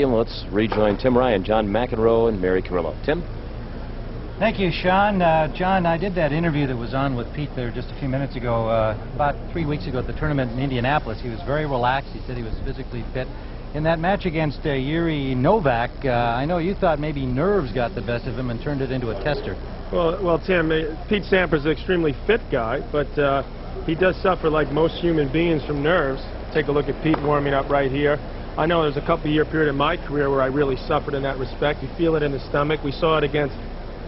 Let's rejoin Tim Ryan, John McEnroe, and Mary Carrillo. Tim? Thank you, Sean. John, I did that interview that was on with Pete there just a few minutes ago, about 3 weeks ago at the tournament in Indianapolis. He was very relaxed. He said he was physically fit. In that match against Yuri Novak, I know you thought maybe nerves got the best of him and turned it into a tester. Well, Tim, Pete Sampras is an extremely fit guy, but he does suffer like most human beings from nerves. Take a look at Pete warming up right here. I know there's a couple-year period in my career where I really suffered in that respect. You feel it in the stomach. We saw it against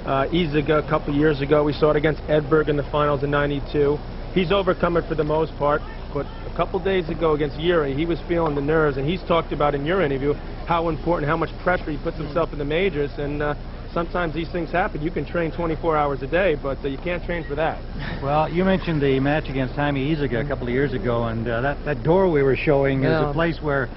Iziga a couple years ago. We saw it against Edberg in the finals in '92. He's overcome it for the most part, but a couple days ago against Yuri, he was feeling the nerves, and he's talked about in your interview how important, how much pressure he puts himself in the majors, and sometimes these things happen. You can train 24 hours a day, but you can't train for that. Well, you mentioned the match against Jaime Iziga a couple of years ago, and that door we were showing is a place where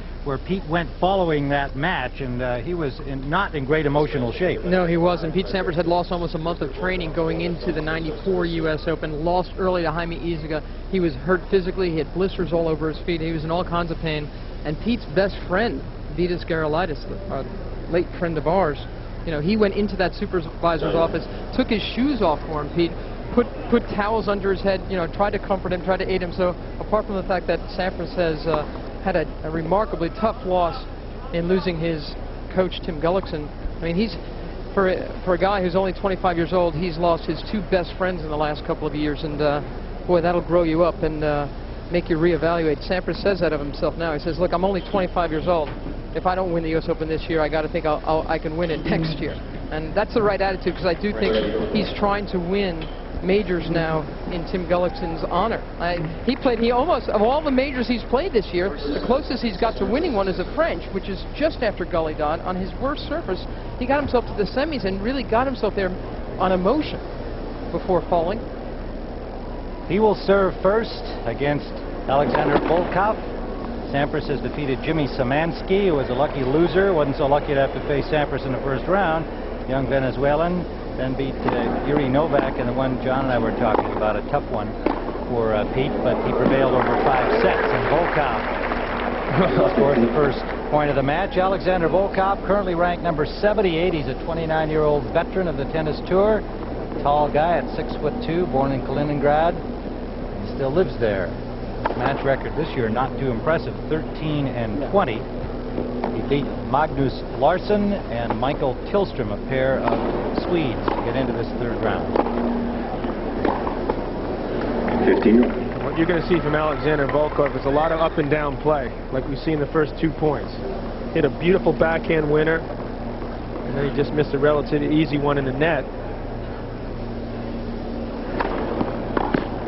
Pete went following that match, and he was not in great emotional shape. No, he wasn't. Pete Sampras had lost almost a month of training going into the '94 U.S. Open, lost early to Jaime Iziga. He was hurt physically. He had blisters all over his feet. He was in all kinds of pain. And Pete's best friend, Vitas Gerulaitis, a late friend of ours, you know, he went into that supervisor's office, took his shoes off for him, Pete, put towels under his head, you know, tried to comfort him, tried to aid him. So apart from the fact that Sampras has had a remarkably tough loss in losing his coach, Tim Gullickson, I mean, he's, for a guy who's only 25 years old, he's lost his two best friends in the last couple of years, and boy, that'll grow you up and make you reevaluate. Sampras says that of himself now. He says, look, I'm only 25 years old. If I don't win the U.S. Open this year, I got to think I can win it next year. And that's the right attitude, because I do think he's trying to win majors now in Tim Gullickson's honor. He almost, of all the majors he's played this year, the closest he's got to winning one is a French, which is just after Gully Dodd. On his worst surface, he got himself to the semis and really got himself there on emotion before falling. He will serve first against Alexander Volkov. Sampras has defeated Jimmy Samansky, who was a lucky loser, wasn't so lucky to have to face Sampras in the first round. Young Venezuelan, then beat Yuri Novak in the one John and I were talking about, a tough one for Pete, but he prevailed over 5 sets, and Volkov scored the first point of the match. Alexander Volkov, currently ranked number 78. He's a 29-year-old veteran of the tennis tour. Tall guy at 6'2", born in Kaliningrad. He still lives there. Match record this year not too impressive, 13-20. He beat Magnus Larsson and Michael Tillström, a pair of Swedes, to get into this third round. 15. What you're going to see from Alexander Volkov is a lot of up and down play, like we see in the first 2 points. Hit a beautiful backhand winner, and then he just missed a relatively easy one in the net.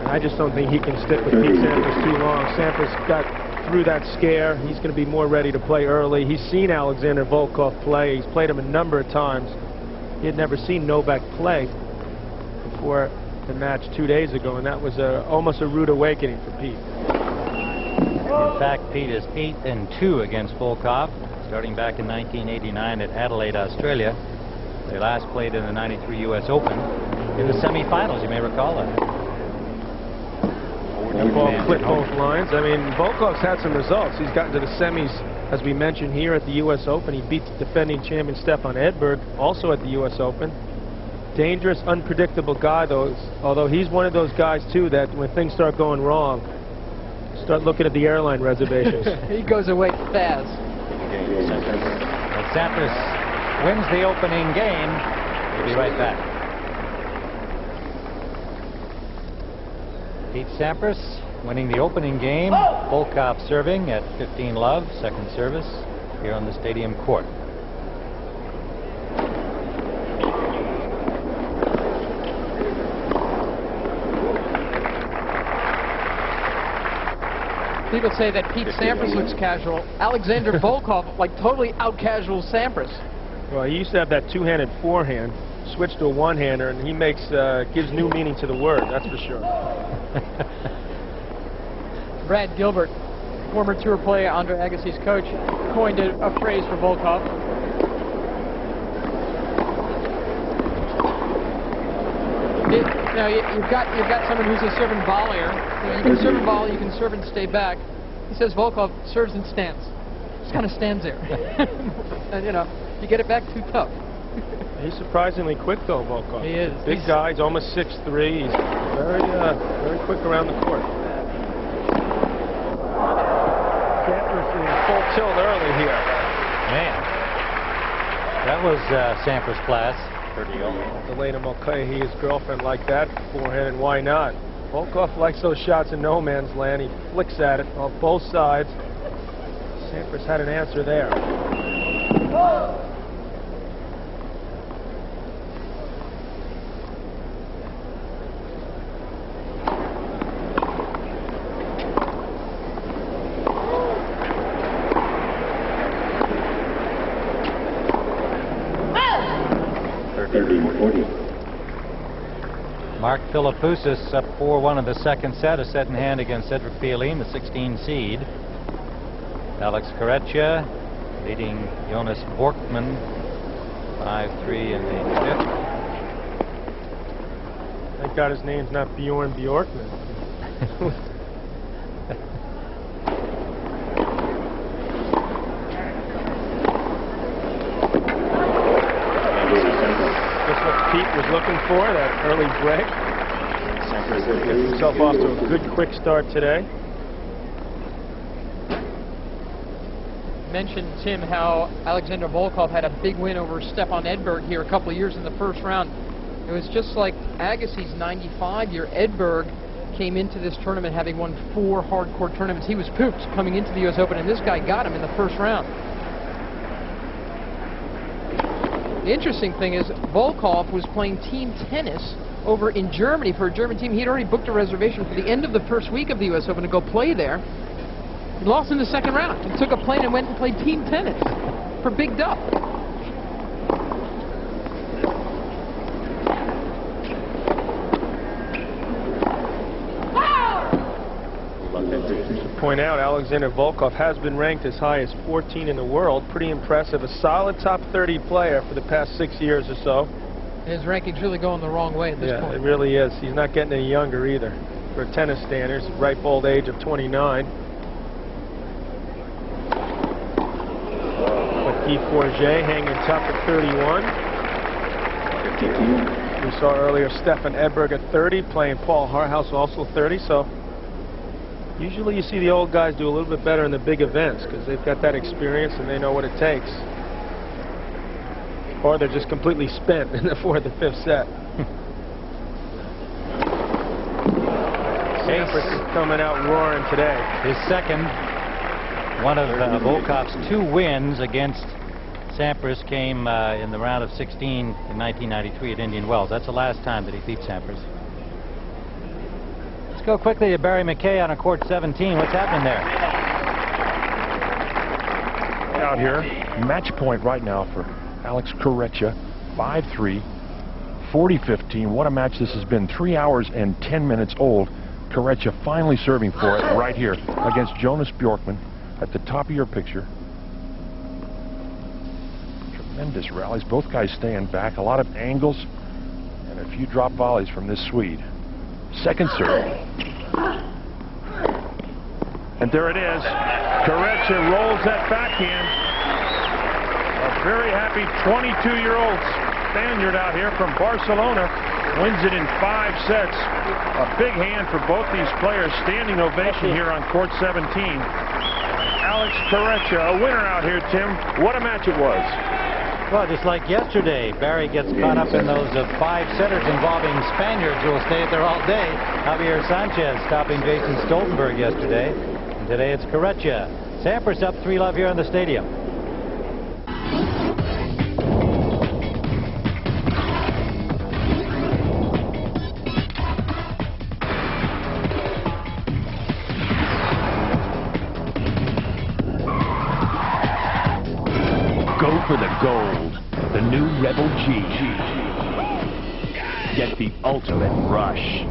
I just don't think he can stick with Pete Sampras too long. Sampras got through that scare. He's going to be more ready to play early. He's seen Alexander Volkov play. He's played him a number of times. He had never seen Novak play before the match 2 days ago, and that was almost a rude awakening for Pete. In fact, Pete is 8-2 against Volkov, starting back in 1989 at Adelaide, Australia. They last played in the '93 U.S. Open in the semifinals, you may recall that. That ball clipped both lines. I mean, Volkov's had some results. He's gotten to the semis, as we mentioned here, at the U.S. Open. He beat the defending champion Stefan Edberg, also at the U.S. Open. Dangerous, unpredictable guy, though, although he's one of those guys, too, that when things start going wrong, start looking at the airline reservations. He goes away fast. Sampras wins the opening game. We'll be right back. Pete Sampras winning the opening game. Volkov serving at 15-love, second service here on the stadium court. People say that Pete Sampras looks casual. Alexander Volkov, like, totally out-casual Sampras. Well, he used to have that two-handed forehand, switched to a one-hander, and he gives new meaning to the word, that's for sure. Brad Gilbert, former tour player, Andre Agassi's coach, coined a phrase for Volkov. You've got someone who's a serve and volleyer. You can serve and volley, you can serve and stay back. He says Volkov serves and stands. Just kind of stands there. and you know, you get it back too tough. He's surprisingly quick, though, Volkov. He is. Big guy. He's almost 6'3". He's very quick around the court. Sampras in full tilt early here. Man, that was Sampras' class. Elena Mulcahy, his girlfriend, like that forehand, and why not? Volkov likes those shots in no man's land. He flicks at it off both sides. Sampras had an answer there. Mark Philippoussis up 4-1 in the second set, a set in hand against Cedric Fioline, the 16 seed. Alex Corretja leading Jonas Bjorkman 5-3 in the fifth. Thank God his name's not Bjorn Bjorkman. Just what Pete was looking for, that early break. Gets himself off to a good quick start today. Mentioned, Tim, how Alexander Volkov had a big win over Stefan Edberg here a couple of years in the first round. It was just like Agassi's 95 year. Edberg came into this tournament having won 4 hardcore tournaments. He was pooped coming into the U.S. Open, and this guy got him in the first round. The interesting thing is Volkov was playing team tennis over in Germany for a German team. He'd already booked a reservation for the end of the first week of the U.S. Open to go play there. He lost in the second round. He took a plane and went and played team tennis for Big Duff. To point out, Alexander Volkov has been ranked as high as 14 in the world. Pretty impressive. A solid top 30 player for the past 6 years or so. His ranking's really going the wrong way at this point. Yeah, it really is. He's not getting any younger either. For tennis standards, ripe old age of 29. But Guy Forget hanging tough at 31. We saw earlier Stefan Edberg at 30, playing Paul Harthouse also 30. So usually you see the old guys do a little bit better in the big events because they've got that experience and they know what it takes. Or they're just completely spent in the 4th or 5th set. Sampras is coming out roaring today. His second, one of Volkov's 2 wins against Sampras came in the round of 16 in 1993 at Indian Wells. That's the last time that he beat Sampras. Let's go quickly to Barry McKay on a court 17. What's happening there? Out here, match point right now for Alex Corretja, 5-3, 40-15. What a match this has been. 3 hours and 10 minutes old. Corretja finally serving for it right here against Jonas Bjorkman at the top of your picture. Tremendous rallies. Both guys staying back. A lot of angles and a few drop volleys from this Swede. Second serve. And there it is. Corretja rolls that backhand. A very happy 22-year-old Spaniard out here from Barcelona wins it in 5 sets. A big hand for both these players. Standing ovation here on court 17. Alex Corretja, a winner out here, Tim. What a match it was. Well, just like yesterday, Barry gets caught up in those 5-setters involving Spaniards who will stay there all day. Javier Sanchez stopping Jason Stoltenberg yesterday. And today it's Corretja. Sampras up 3-love here in the stadium. Go for the gold. The new Rebel G. Get the ultimate rush.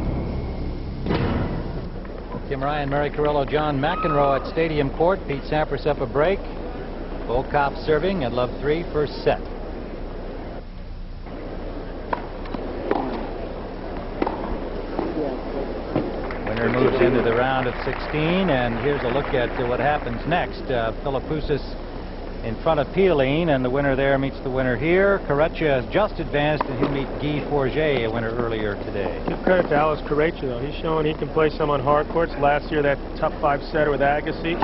Tim Ryan, Mary Carrillo, John McEnroe at Stadium Court. Pete Sampras up a break. Volkov serving at love 3, first set. Winner moves into the round of 16, and here's a look at what happens next. Philippoussis in front of Pieline, and the winner there meets the winner here. Correccia has just advanced, and he'll meet Guy Forget, a winner earlier today. Give credit to Alex Correccia, though. He's showing he can play some on hard courts. Last year, that top 5 setter with Agassi.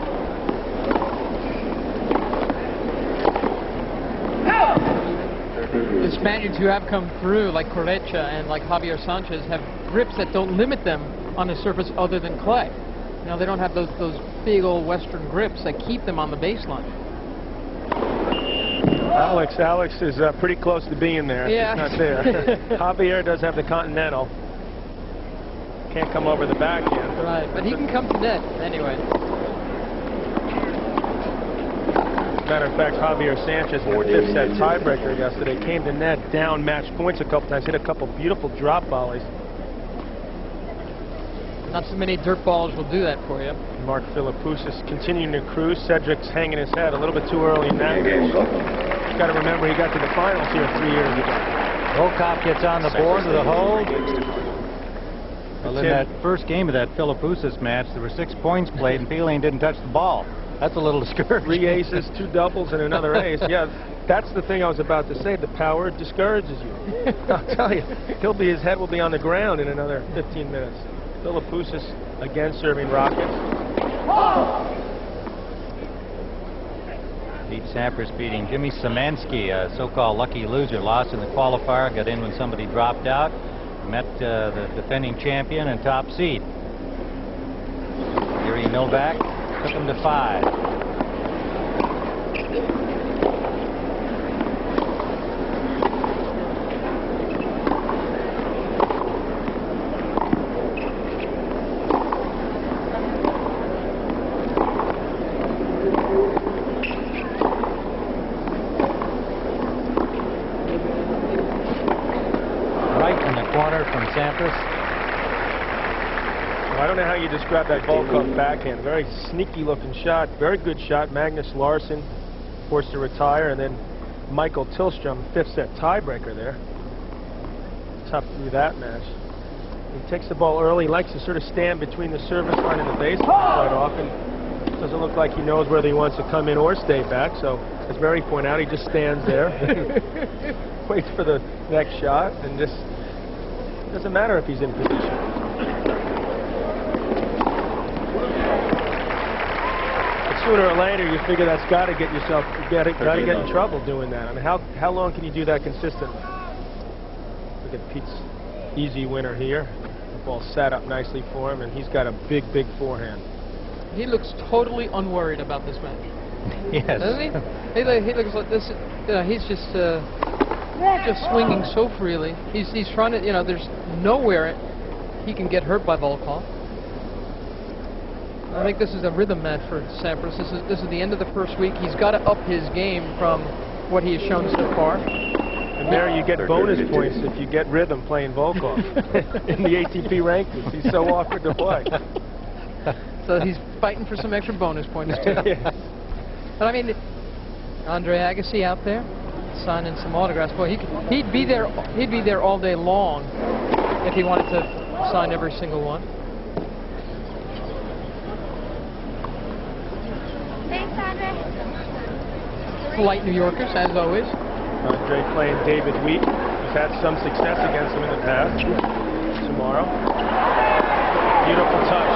The Spaniards who have come through, like Correccia and like Javier Sanchez, have grips that don't limit them on a surface other than clay. You know, they don't have those big old Western grips that keep them on the baseline. Alex is pretty close to being there. Yeah. It's not there. Javier does have the Continental. Can't come over the backhand. Right, but he can come to net anyway. Matter of fact, Javier Sanchez in the 5th set tiebreaker yesterday came to net, down match points a couple times, hit a couple beautiful drop volleys. Not so many dirt ballers will do that for you. Mark Philippoussis continuing to cruise. Cedric's hanging his head a little bit too early in that match. You've got to remember he got to the finals here 3 years ago. Volkov gets on the board with a hold. Well, in that first game of that Philippoussis match, there were 6 points played, and Pieline didn't touch the ball. That's a little discouraging. 3 aces, 2 doubles, and another ace. Yeah, that's the thing I was about to say. The power discourages you. I'll tell you, his head will be on the ground in another 15 minutes. Philippoussis again serving rockets. Pete Sampras beating Jimmy Samansky, a so-called lucky loser. Lost in the qualifier, got in when somebody dropped out. Met the defending champion and top seed. Yuri Novak took him to 5. From Sampras. Well, I don't know how you describe that Volkov backhand. Very sneaky looking shot. Very good shot. Magnus Larsson forced to retire, and then Michael Tillstrom, 5th set tiebreaker there. Tough through that match. He takes the ball early. He likes to sort of stand between the service line and the baseline quite often. Doesn't look like he knows whether he wants to come in or stay back. So, as Mary pointed out, he just stands there, waits for the next shot, and just doesn't matter if he's in position. But sooner or later, you figure that's got to get yourself, got to get in trouble doing that. I mean, how long can you do that consistently? Look at Pete's easy winner here. The ball sat up nicely for him, and he's got a big, big forehand. He looks totally unworried about this match. Yes. Doesn't he? He looks like this. He's just swinging so freely. He's trying to, there's nowhere he can get hurt by Volkov. I think this is a rhythm match for Sampras. This is the end of the first week. He's got to up his game from what he has shown so far. And there you get bonus points if you get rhythm playing Volkov in the ATP rankings. He's so awkward to play. So he's fighting for some extra bonus points too. Yeah. But I mean, Andre Agassi out there signing some autographs. Boy, he'd be there all day long if he wanted to sign every single one. Thanks, Andre. Polite New Yorkers, as always. Andre playing David Wheat. He's had some success against him in the past. Tomorrow. Beautiful touch.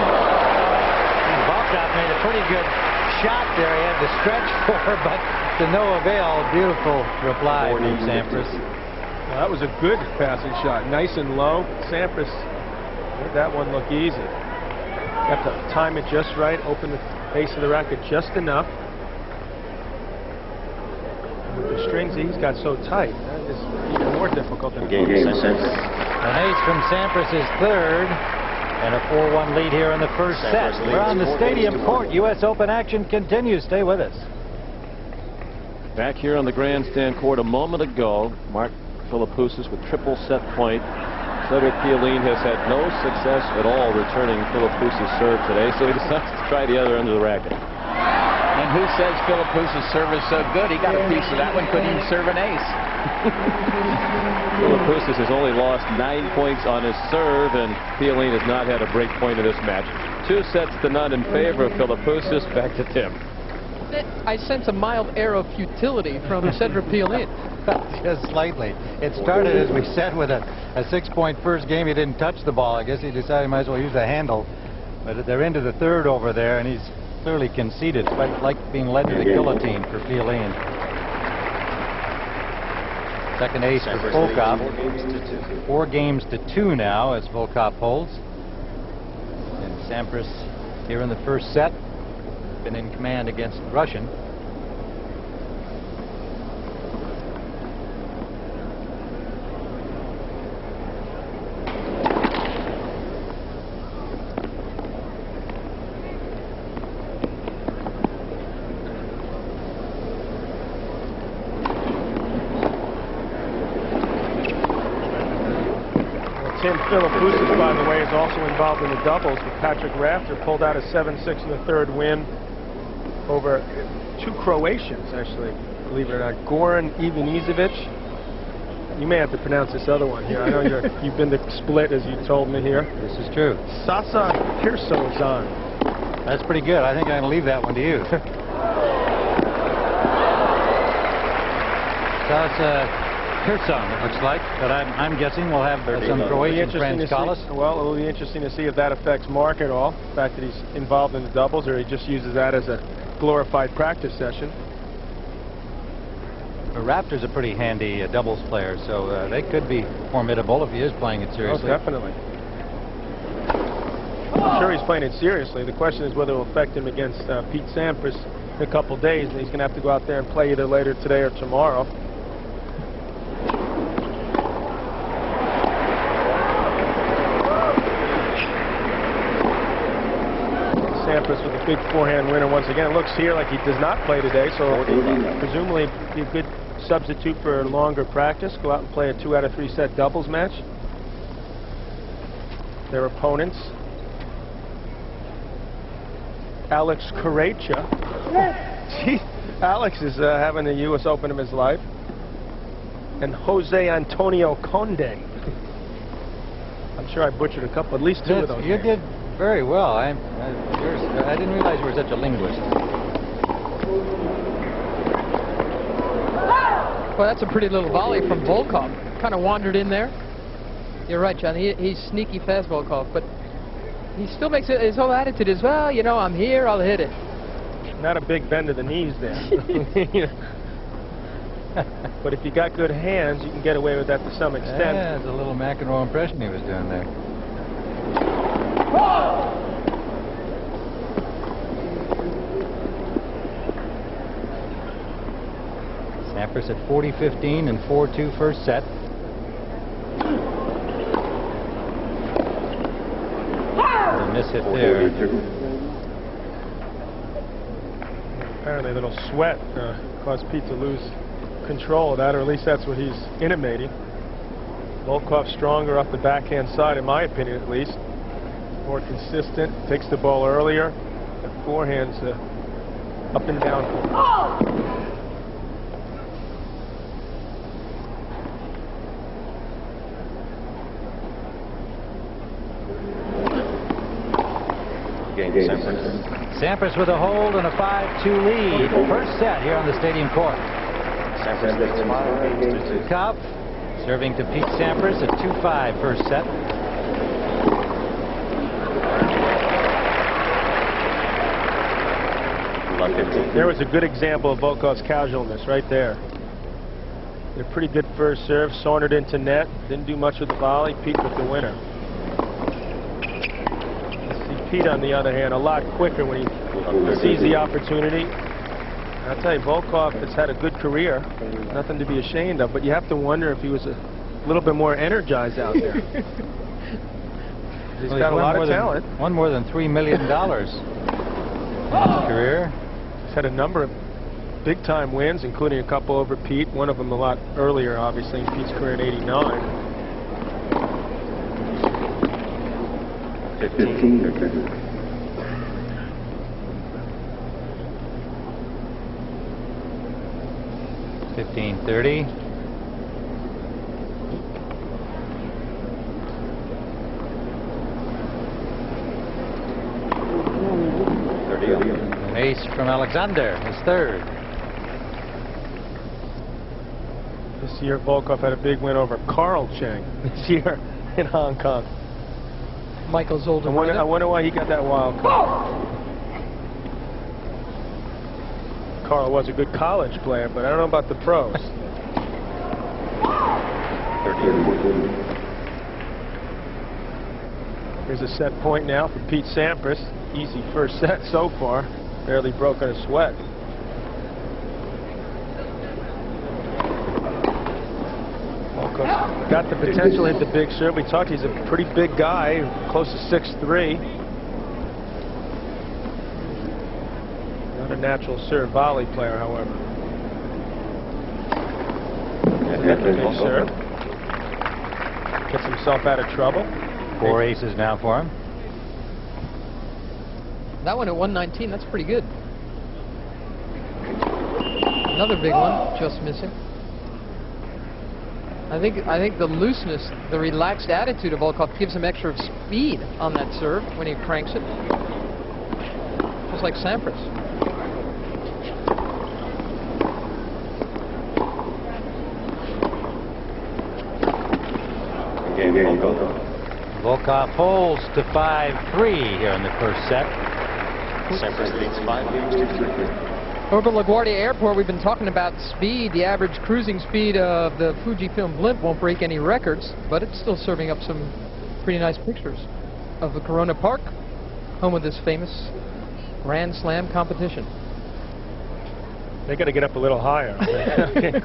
Volkov made a pretty good shot there. He had to stretch for, but to no avail. Beautiful reply from Sampras. Well, that was a good passing shot. Nice and low. Sampras made that one look easy. You have to time it just right, open the base of the racket just enough. And with the strings he's got so tight, that is even more difficult than Game An ace from Sampras is 3rd. And a 4-1 lead here in the first set. We're on the stadium court. U.S. Open action continues. Stay with us. Back here on the grandstand court a moment ago, Mark Philippoussis with triple set point. Cedric Pieline has had no success at all returning Philippoussis' serve today, so he decides to try the other end of the racket. And who says Philippoussis' serve is so good? He got a piece of that one, couldn't even serve an ace. Philippoussis has only lost 9 points on his serve, and Pieline has not had a break point in this match. 2 sets to none in favor of Philippoussis. Back to Tim. I sense a mild air of futility from Cedric Pioline. Just slightly. It started, as we said, with a 6-point first game. He didn't touch the ball. I guess he decided he might as well use the handle. But they're into the third over there, and he's clearly conceded. It's like being led to the guillotine for Pioline. Second ace for Volkov. 4 games to 2 now as Volkov holds. And Sampras here in the first set. Been in command against the Russian. Tim Philippoussis, by the way, is also involved in the doubles with Patrick Rafter. Pulled out a 7-6 in the third win over 2 Croatians, actually, believe it or not. Goran Ivanisevic. You may have to pronounce this other one here. I know you've been to Split, as you told me here. This is true. Sasa Hirsozan. That's pretty good. I think I'm going to leave that one to you. Sasa Hirsozan, it looks like, but I'm guessing we'll have some Croatian friends call us. Well, it'll be interesting to see if that affects Mark at all, the fact that he's involved in the doubles, or he just uses that as a glorified practice session. The Raptor's a pretty handy doubles player, so they could be formidable if he is playing it seriously. Oh, definitely. I'm sure he's playing it seriously. The question is whether it will affect him against Pete Sampras in a couple days, and he's going to have to go out there and play either later today or tomorrow. Sampras with a big forehand winner once again. It looks here like he does not play today, so presumably be a good substitute for longer practice. Go out and play a 2 out of 3 set doubles match. Their opponents: Alex Correia. Gee, Alex is having the U.S. Open of his life. And Jose Antonio Conde. I'm sure I butchered a couple, at least 2 of those. You did very well. I didn't realize you were such a linguist. Well, that's a pretty little volley from Volkov. Kind of wandered in there. You're right, John. He's sneaky fast, Volkov, but he still makes it. His whole attitude is, well, you know, I'm here, I'll hit it. Not a big bend to the knees there. But if you got good hands, you can get away with that to some extent. Yeah, it's a little McEnroe impression he was doing there. Sampras at 40-15 and 4-2 first set. A miss hit there. Apparently a little sweat caused Pete to lose control of that, or at least that's what he's intimating. Volkov stronger off the backhand side, in my opinion at least. More consistent, takes the ball earlier. The forehand's up and down. Sampras with a hold and a 5-2 lead. First set here on the stadium court. Volkov serving to Pete Sampras at 2-5 first set. There was a good example of Volkov's casualness right there. A pretty good first serve, sauntered into net, didn't do much with the volley. Pete with the winner. Pete, on the other hand, a lot quicker when he sees the opportunity. I'll tell you, Volkov has had a good career, nothing to be ashamed of, but you have to wonder if he was a little bit more energized out there. He's got a lot of talent. Won more than $3 million in his career. He's had a number of big-time wins, including a couple over Pete, one of them a lot earlier, obviously, in Pete's career in '89. 15-30. An ace from Alexander, his third. This year, Volkov had a big win over Carl Chang this year in Hong Kong. Michael's older I brother. wonder why he got that wild card. Carl was a good college player, but I don't know about the pros. Here's a set point now for Pete Sampras. Easy first set so far. Barely broken a sweat. Volkov's got the potential to hit the big serve. We talked, he's a pretty big guy, close to 6'3". Not a natural serve volley player, however. Big serve. Gets himself out of trouble. 4 aces now for him. That one at 119, that's pretty good. Another big one, just missing. I think the looseness, the relaxed attitude of Volkov gives him extra speed on that serve when he cranks it. Just like Sampras. Volkov holds to 5-3 here in the first set. Sampras leads 5 games to 3. Over LaGuardia Airport, we've been talking about speed. The average cruising speed of the Fujifilm blimp won't break any records, but it's still serving up some pretty nice pictures of the Corona Park, home of this famous Grand Slam competition. They got to get up a little higher.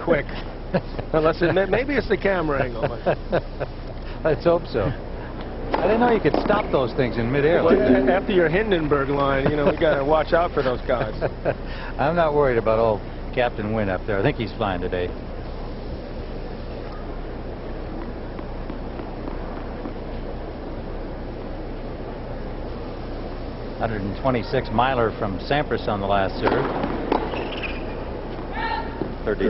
Quick. Unless maybe it's the camera angle. Let's hope so. I didn't know you could stop those things in midair like that. After your Hindenburg line, you know, we got to watch out for those guys. I'm not worried about old Captain Wynn up there. I think he's flying today. .126 miler from Sampras on the last serve. 30.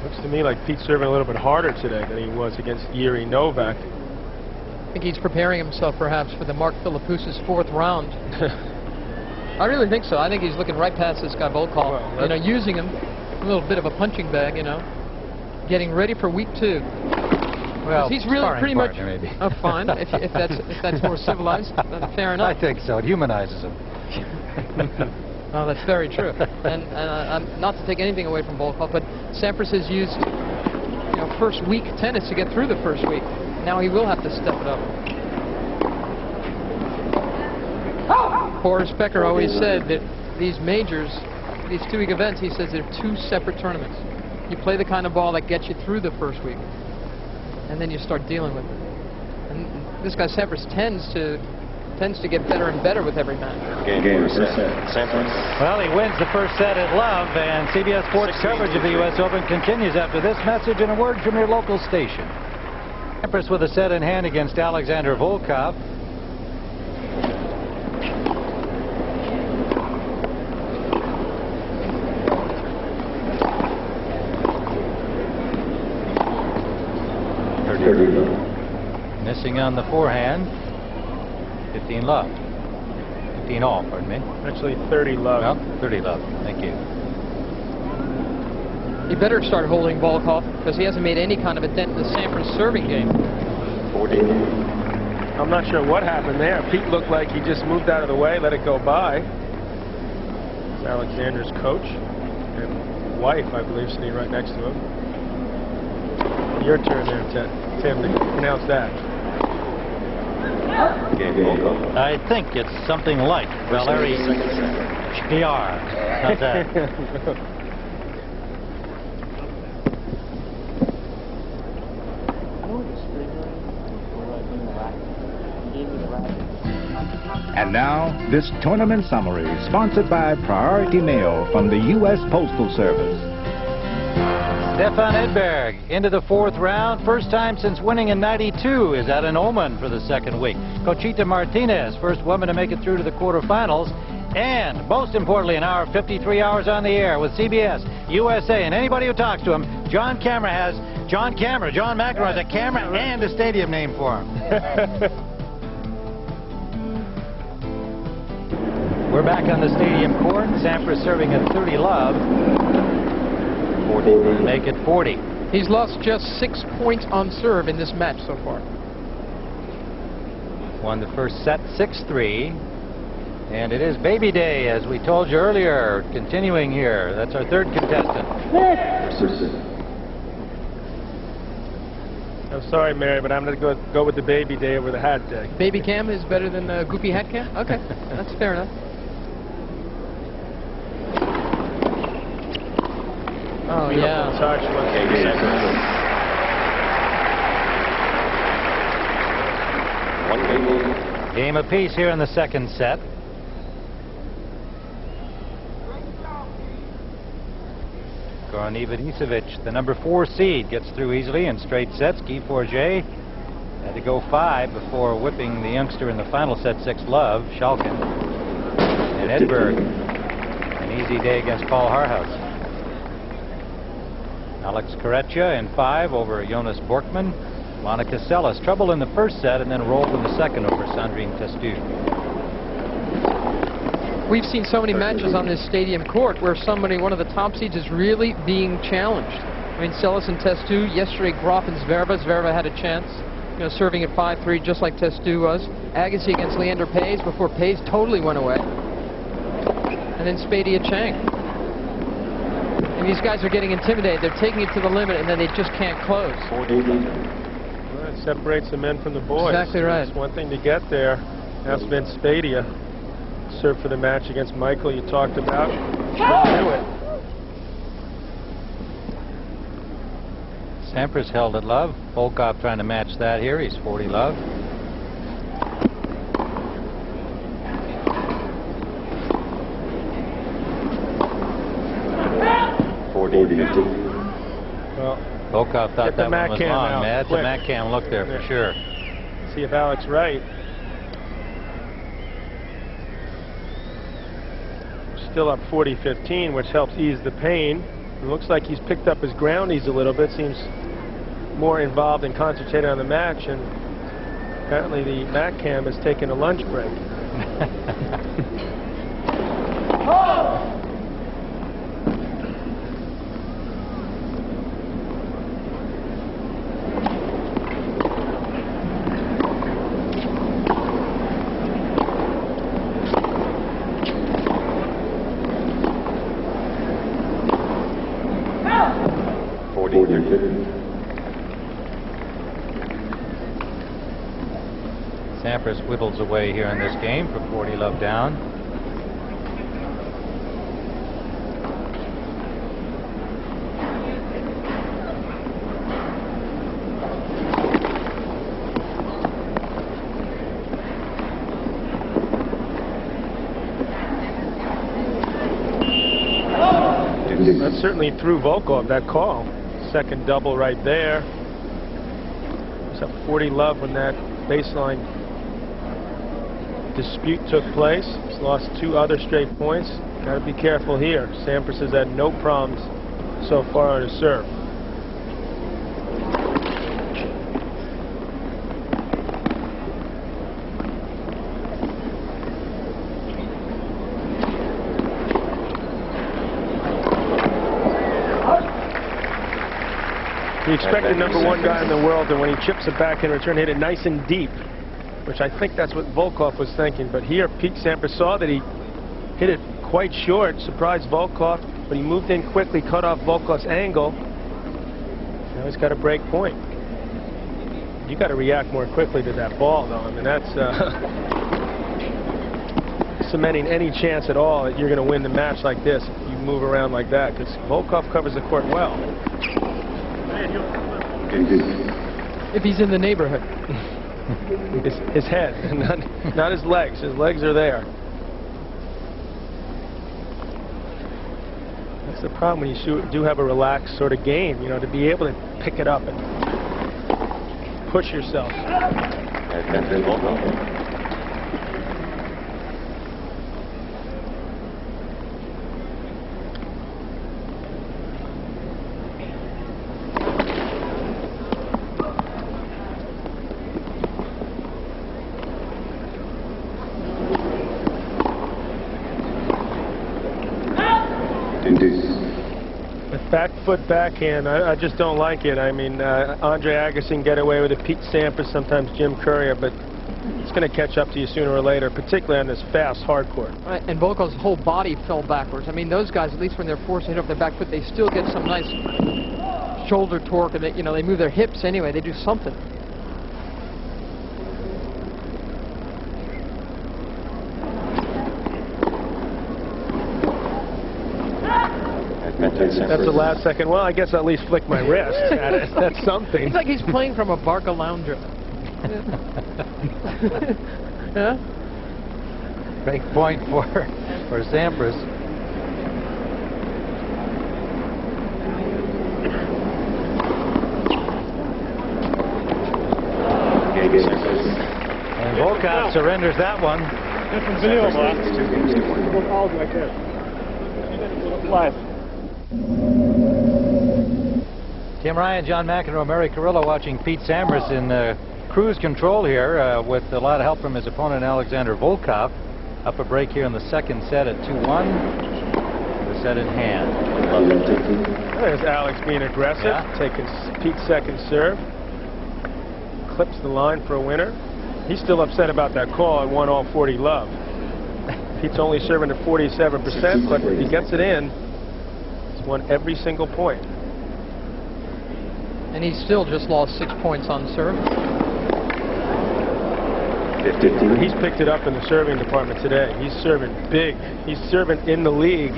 Looks to me like Pete's serving a little bit harder today than he was against Yuri Novak. I think he's preparing himself perhaps for the Mark Philippoussis 4th round. I really think so. I think he's looking right past this guy Volkov. Well, you know, using him a little bit of a punching bag, you know, getting ready for week 2. Well, he's really pretty much maybe. Oh, fine. if that's more civilized, fair enough. I think so. It humanizes him. Oh, that's very true. And not to take anything away from Volkov, but Sampras has used, you know, first week tennis to get through the first week. Now he will have to step it up. Boris Becker always said that these majors, these 2-week events, he says they're 2 separate tournaments. You play the kind of ball that gets you through the first week, and then you start dealing with it. And this guy Sampras tends to get better and better with every match. Game set. Sampras. Well, he wins the first set at Love, and CBS Sports coverage of the U.S. Open continues after this message and a word from your local station. Sampras with a set in hand against Alexander Volkov. Missing on the forehand. 15 love. 15 all, pardon me. Actually, 30 love. Well, 30 love. Thank you. He better start holding Volkov because he hasn't made any kind of a dent in the Sampras serving game. 40. I'm not sure what happened there. Pete looked like he just moved out of the way, let it go by. It's Alexander's coach and wife, I believe, sitting right next to him. Your turn there, Tim, to pronounce that. I think it's something like Valery Shklyar. How's that? And now, this tournament summary, sponsored by Priority Mail from the U.S. Postal Service. Stefan Edberg into the 4th round. First time since winning in '92 is at an omen for the second week. Conchita Martinez, first woman to make it through to the quarterfinals. And most importantly, an hour 53 hours on the air with CBS, USA, and anybody who talks to him, John McEnroe has a camera and a stadium name for him. We're back on the stadium court. Sampras serving at 30 love. 40. Make it 40. He's lost just 6 points on serve in this match so far. Won the first set 6-3. And it is baby day, as we told you earlier. Continuing here. That's our third contestant. I'm sorry, Mary, but I'm going to go with the baby day over the hat day. Baby cam is better than the goopy hat cam? Okay, that's fair enough. Oh, Beautiful yeah. touch. Game apiece here in the second set. Goran Ivanisevic, the number 4 seed, gets through easily in straight sets. Guy Forget had to go 5 before whipping the youngster in the final set 6-love, Schalken. And Edberg, an easy day against Paul Harhaus. Alex Corretja in 5 over Jonas Borkman. Monica Seles, trouble in the first set and then rolled in the second over Sandrine Testu. We've seen so many matches on this stadium court where one of the top seeds is really being challenged. I mean, Seles and Testu, yesterday Graf and Zvereva. Zvereva had a chance, serving at 5-3 just like Testu was. Agassi against Leander Paes before Paes totally went away. And then Spadia Chang. And these guys are getting intimidated. They're taking it to the limit and then they just can't close. Well, it separates the men from the boys. Exactly right. It's one thing to get there. Now Spence Spadia served for the match against Michael you talked about. Do it. Sampras held at love. Volkov trying to match that here. He's 40 love. Well, Volkov thought that one was long. That's a quick. Matt Cam look there for sure. See if Alex right. Still up 40-15, which helps ease the pain. It looks like he's picked up his groundies a little bit. Seems more involved and concentrated on the match. And apparently the Matt Cam has taken a lunch break. Sampras whittles away here in this game from 40 love down. That certainly threw Volkov, that call. Second double right there. It's up 40 love when that baseline dispute took place. He's lost 2 other straight points. Got to be careful here. Sampras has had no problems so far on his serve. You expect the number 1 guy in the world, and when he chips it back in return, hit it nice and deep, which I think that's what Volkov was thinking. But here, Pete Sampras saw that he hit it quite short, surprised Volkov, but he moved in quickly, cut off Volkov's angle. Now he's got a break point. You got to react more quickly to that ball, though. I mean, that's cementing any chance at all that you're going to win the match like this if you move around like that, because Volkov covers the court well. If he's in the neighborhood. His head, not his legs. His legs are there. That's the problem when you do have a relaxed sort of game, to be able to pick it up and push yourself. Back foot backhand, I just don't like it. I mean, Andre Agassi can get away with it, Pete Sampras, sometimes Jim Courier, but it's going to catch up to you sooner or later, particularly on this fast hard court. Right, and Volkov's whole body fell backwards. I mean, those guys, at least when they're forced to hit off their back foot, they still get some nice shoulder torque, and they, you know, they move their hips anyway. They do something. That's the last second. Well, I guess I'll at least flick my wrist at it. That's something. It's like he's playing from a Barca lounger. Yeah? Break point for Sampras. And Volkov surrenders that one. Tim Ryan, John McEnroe, Mary Carrillo watching Pete Sampras in cruise control here with a lot of help from his opponent Alexander Volkov. Up a break here in the second set at 2-1. The set in hand. There's Alex being aggressive, taking Pete's second serve. Clips the line for a winner. He's still upset about that call. I won all 40 love. Pete's only serving at 47%, but if he gets it in, he's won every single point. And he still just lost 6 points on serve. He's picked it up in the serving department today. He's serving big. He's serving in the league,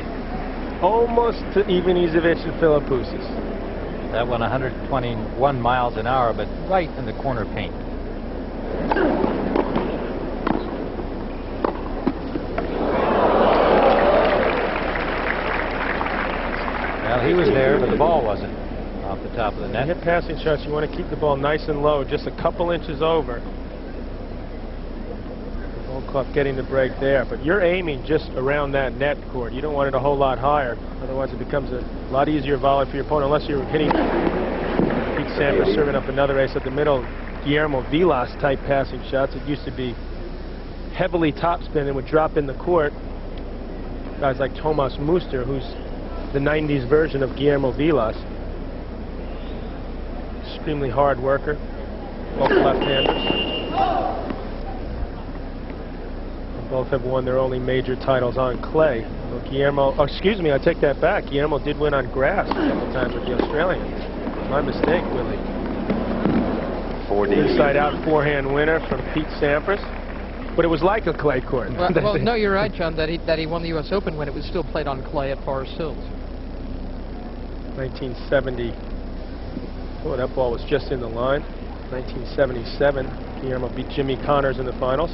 almost to Ivanisevic and Philippoussis. That one 121 miles an hour, but right in the corner paint. Well, he was there, but the ball wasn't off the top of the net. Hit passing shots, you want to keep the ball nice and low, just a couple inches over. Volkov getting the break there, but you're aiming just around that net court. You don't want it a whole lot higher, otherwise it becomes a lot easier volley for your opponent, unless you're hitting Pete Sampras serving up another ace at the middle. Guillermo Vilas type passing shots. It used to be heavily topspin and would drop in the court. Guys like Tomas Muster, who's the 90s version of Guillermo Vilas. Extremely hard worker. Both left-handers. Both have won their only major titles on clay. Well, Guillermo, oh, excuse me, I take that back. Guillermo did win on grass a couple times with the Australians. My mistake, Willie. Inside out forehand winner from Pete Sampras. But it was like a clay court. Well, no, you're right, John, that he won the U.S. Open when it was still played on clay at Forest Hills. 1970. Oh, that ball was just in the line. 1977. Guillermo beat Jimmy Connors in the finals.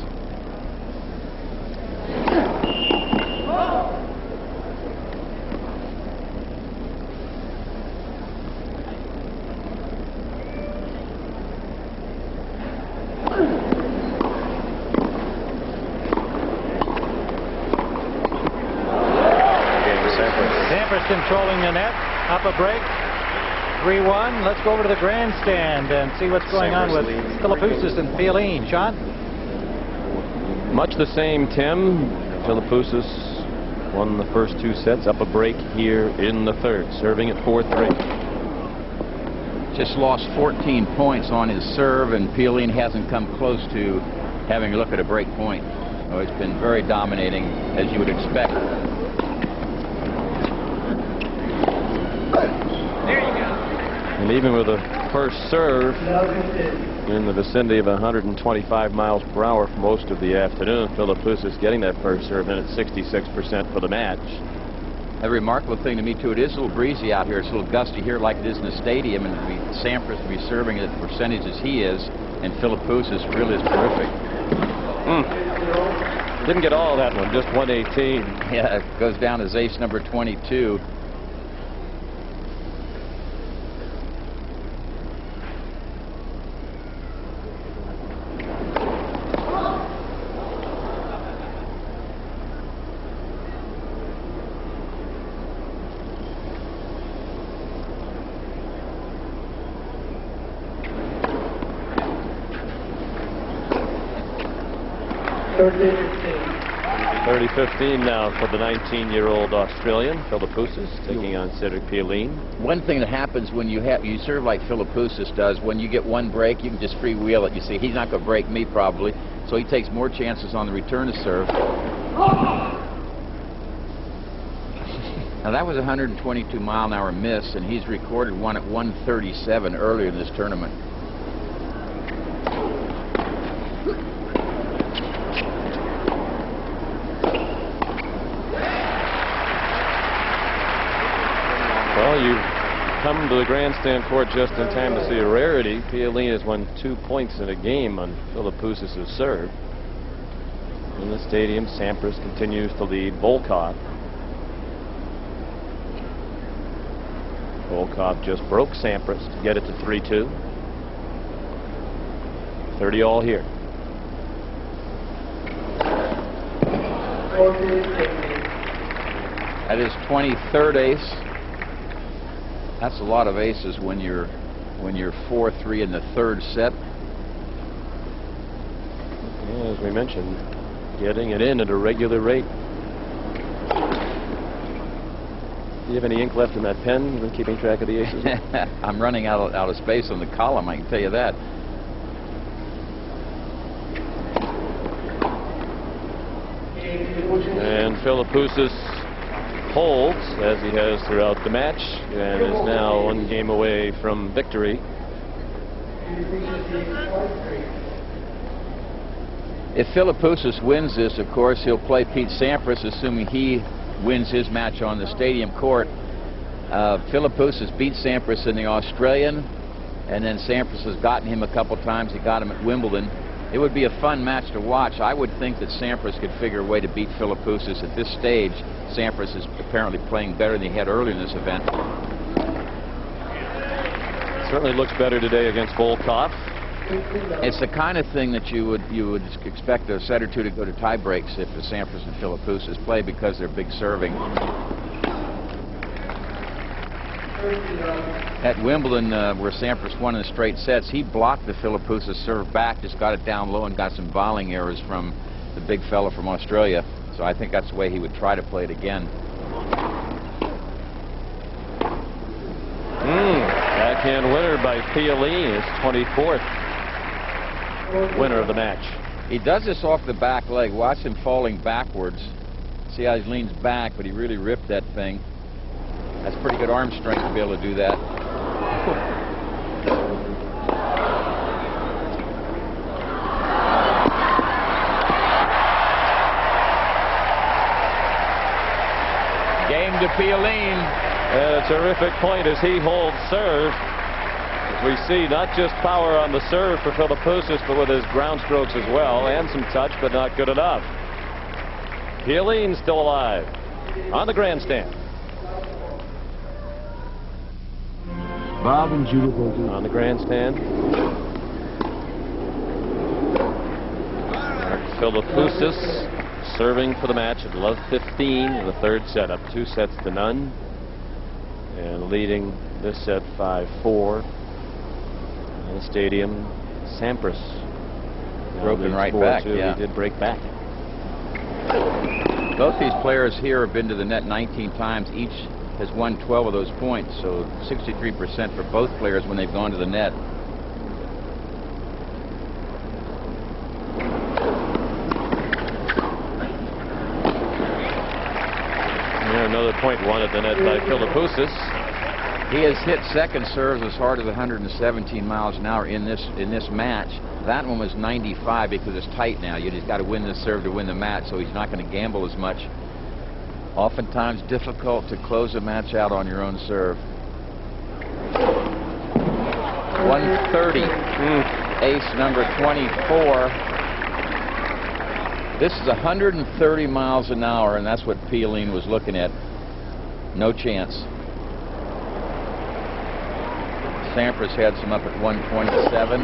Sampras controlling the net. Up a break. 3-1. Let's go over to the grandstand and see what's going on with Philippoussis and Fialine. Sean? Much the same, Tim. Philippoussis won the first 2 sets. Up a break here in the third, serving at 4-3. Just lost 14 points on his serve, and Fialine hasn't come close to having a look at a break point. Oh, it's been very dominating, as you would expect. And even with a first serve in the vicinity of 125 miles per hour for most of the afternoon, Philippoussis getting that first serve in at 66% for the match. A remarkable thing to me, too, it is a little breezy out here. It's a little gusty here like it is in the stadium, and Sampras to be serving at the percentages he is, and Philippoussis really is terrific. Didn't get all that one, just 118. Yeah, it goes down as ace number 22. 30-15 now for the 19-year-old Australian, Philippoussis, taking on Cedric Pioline. One thing that happens when you serve like Philippoussis does, when you get one break, you can just freewheel it. You see, he's not going to break me probably, so he takes more chances on the return to serve. Now that was a 122-mile-an-hour miss, and he's recorded one at 137 earlier in this tournament. Well, you come to the grandstand court just in time to see a rarity. Pioline has won 2 points in a game on Philippoussis' serve. In the stadium, Sampras continues to lead Volkov. Volkov just broke Sampras to get it to 3-2. 30 all here. At his 23rd ace. That's a lot of aces when you're 4-3 in the third set. Yeah, as we mentioned, getting it in at a regular rate. Do you have any ink left in that pen when keeping track of the aces? I'm running out of space on the column, I can tell you that. And Philippoussis holds, as he has throughout the match, and is now one game away from victory. If Philippoussis wins this, of course, he'll play Pete Sampras, assuming he wins his match on the stadium court. Philippoussis beat Sampras in the Australian, and then Sampras has gotten him a couple times. He got him at Wimbledon. It would be a fun match to watch. I would think that Sampras could figure a way to beat Philippoussis at this stage. Sampras is apparently playing better than he had earlier in this event. Certainly looks better today against Volkov. It's the kind of thing that you would expect a set or two to go to tie breaks if the Sampras and Philippoussis play, because they're big serving. At Wimbledon, where Sampras won in the straight sets, he blocked the Philippoussis serve back, just got it down low and got some volleying errors from the big fella from Australia. So I think that's the way he would try to play it again. Backhand winner by Pioline, his 24th winner of the match. He does this off the back leg. Watch him falling backwards. See how he leans back, but he really ripped that thing. That's pretty good arm strength to be able to do that. Game to Pioline. And a terrific point as he holds serve. As we see, not just power on the serve for Philippoussis, but with his ground strokes as well, and some touch, but not good enough. Pioline still alive on the grandstand. Bob and Judith on the grandstand. Philippoussis serving for the match at love 15 in the third set, up 2 sets to none, and leading this set 5-4. In the stadium, Sampras broken right back. Yeah, he did break back. Both these players here have been to the net 19 times. Each has won 12 of those points, so 63% for both players when they've gone to the net. Yeah, another point won at the net by Philippoussis. He has hit second serves as hard as 117 miles an hour in this match. That one was 95 because it's tight now. You just got to win this serve to win the match, so he's not going to gamble as much. Oftentimes difficult to close a match out on your own serve. 130. Ace number 24. This is 130 miles an hour, and that's what Pioline was looking at. No chance. Sampras had some up at 127.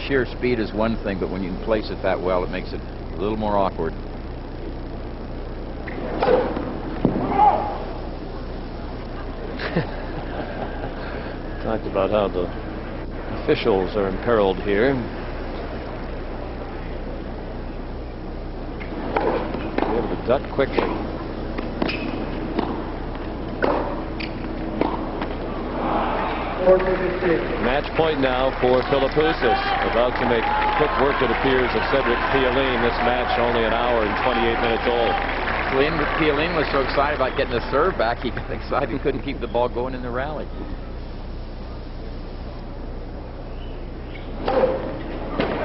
Sheer speed is one thing, but when you can place it that well, it makes it a little more awkward. Talked about how the officials are imperiled here. duck quickly. Match point now for Philippoussis. About to make quick work, it appears, of Cedric Pioline. This match only an hour and 28 minutes old. Pioline was so excited about getting the serve back, he got excited he couldn't keep the ball going in the rally.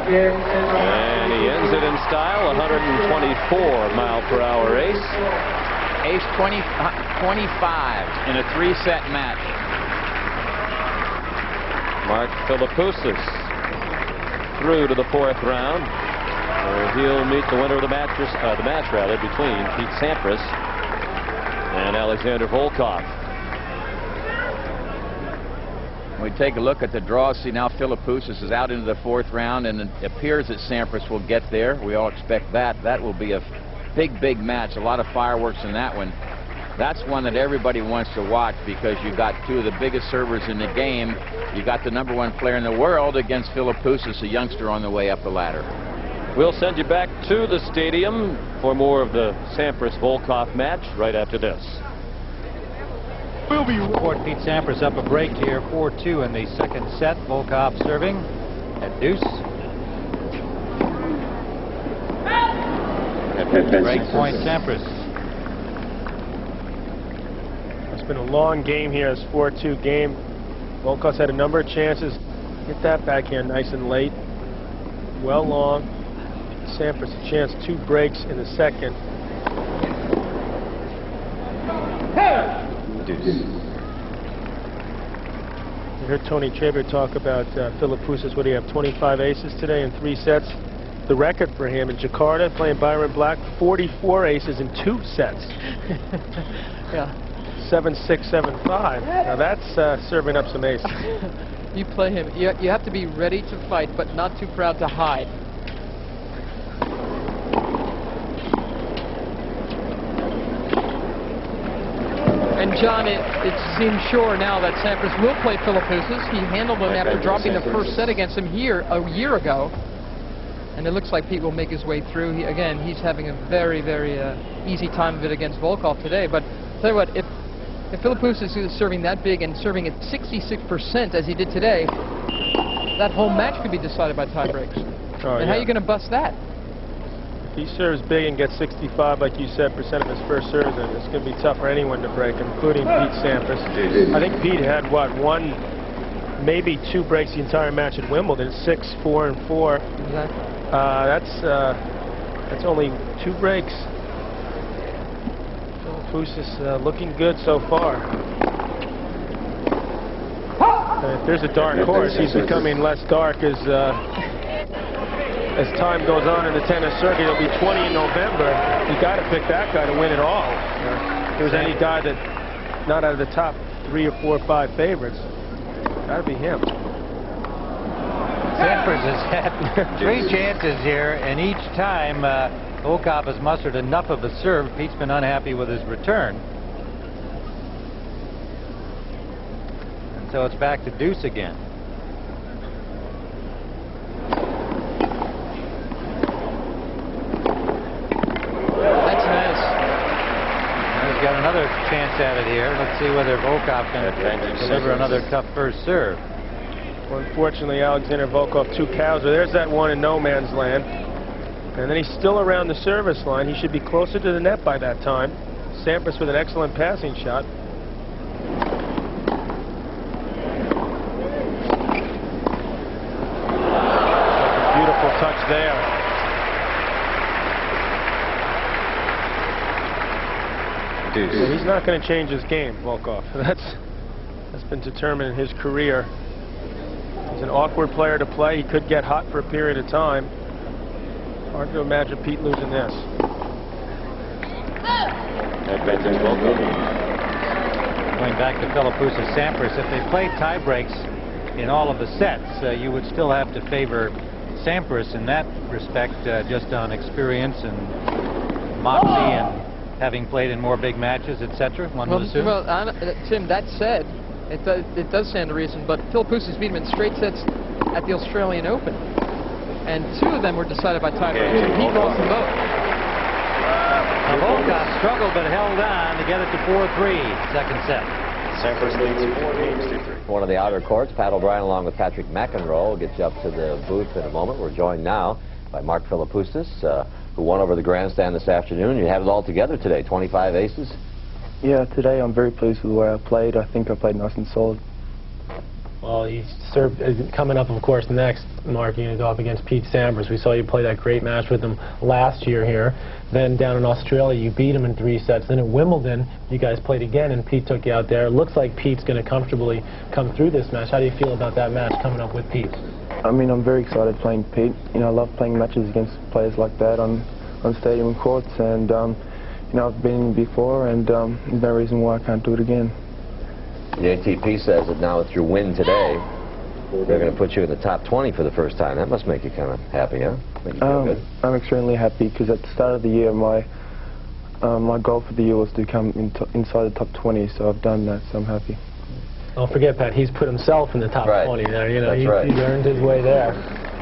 And he ends it in style, 124-mile-per-hour ace. Ace 25 in a 3-set match. Mark Philippoussis through to the 4th round, where he'll meet the winner of the match between Pete Sampras and Alexander Volkov. We take a look at the draw. See, now Philippoussis is out into the 4th round, and it appears that Sampras will get there. We all expect that. That will be a big match. A lot of fireworks in that one. That's one that everybody wants to watch, because you got two of the biggest servers in the game. You got the #1 player in the world against Philippoussis, a youngster on the way up the ladder. We'll send you back to the stadium for more of the Sampras-Volkov match right after this. We'll be report Pete Sampras up a break here, 4-2 in the 2nd set. Volkov serving at deuce. Break point Sampras. It's been a long game here. It's 4-2 game. Volkov's had a number of chances. Hit that backhand nice and late. Well long. Sampras a chance, 2 breaks in the 2nd. You heard Tony Traber talk about Philippoussis. What do you have, 25 aces today in 3 sets? The record for him in Jakarta, playing Byron Black, 44 aces in 2 sets. Yeah. 7-6, 7-5. Now that's serving up some aces. You play him. You have to be ready to fight, but not too proud to hide. And John, it seems sure now that Sampras will play Philippoussis. He handled him after dropping the 1st set against him here a year ago. And it looks like Pete will make his way through. Again, he's having a very easy time of it against Volkov today. But tell you what, if Philippoussis is serving that big and serving at 66% as he did today, that whole match could be decided by tie breaks. Oh, and how are you going to bust that? If he serves big and gets 65, like you said, percent of his first serves, and it's going to be tough for anyone to break, including Pete Sampras. I think Pete had, what, 1, maybe 2 breaks the entire match at Wimbledon, 6, 4, and 4. Exactly. That's only 2 breaks. Philippoussis looking good so far. If there's a dark horse, he's becoming less dark as time goes on in the tennis circuit. It'll be 20 in November. You got to pick that guy to win it all. If there's any guy that not out of the top 3 or 4 or 5 favorites, got to be him. Sampras has had 3 chances here, and each time Volkov has mustered enough of a serve. Pete's been unhappy with his return. And so it's back to deuce again. That's nice. He's got another chance at it here. Let's see whether Volkov can deliver another tough first serve. Well, unfortunately, Alexander Volkov 2 cows. There's that one in no man's land. And then he's still around the service line. He should be closer to the net by that time. Sampras with an excellent passing shot. Beautiful touch there. Well, he's not going to change his game, Volkov. That's been determined in his career. He's an awkward player to play. He could get hot for a period of time. Hard to imagine Pete losing this. Going back to Philippoussis Sampras, if they play tie breaks in all of the sets, you would still have to favor Sampras in that respect, just on experience and moxie and having played in more big matches, etc. One would assume. Well, Tim, that said, it does stand to reason, but Philippoussis beat him in straight sets at the Australian Open. And 2 of them were decided by tie breaks, and Pete lost them both. Now Volkov struggled but held on to get it to 4-3, second set. Sampras leads 4 games to 3. One of the outer courts, Pat O'Brien along with Patrick McEnroe will get you up to the booth in a moment. We're joined now by Mark Philippoussis, who won over the grandstand this afternoon. You had it all together today, 25 aces. Yeah, today I'm very pleased with the way I played. I think I played nice and solid. Well, you served, coming up, of course, next, Mark, you're going to go up against Pete Sampras. We saw you play that great match with him last year here. Then down in Australia, you beat him in 3 sets. Then at Wimbledon, you guys played again, and Pete took you out there. It looks like Pete's going to comfortably come through this match. How do you feel about that match coming up with Pete? I mean, I'm very excited playing Pete. You know, I love playing matches against players like that on stadium courts, and you know, I've been before, and there's no reason why I can't do it again. The ATP says that now with your win today, they're going to put you in the top 20 for the first time. That must make you kind of happy, huh? Make you feel good. I'm extremely happy because at the start of the year, my goal for the year was to come inside the top 20, so I've done that, so I'm happy. Don't forget, Pat, he's put himself in the top 20 there. You know, he's earned his way there.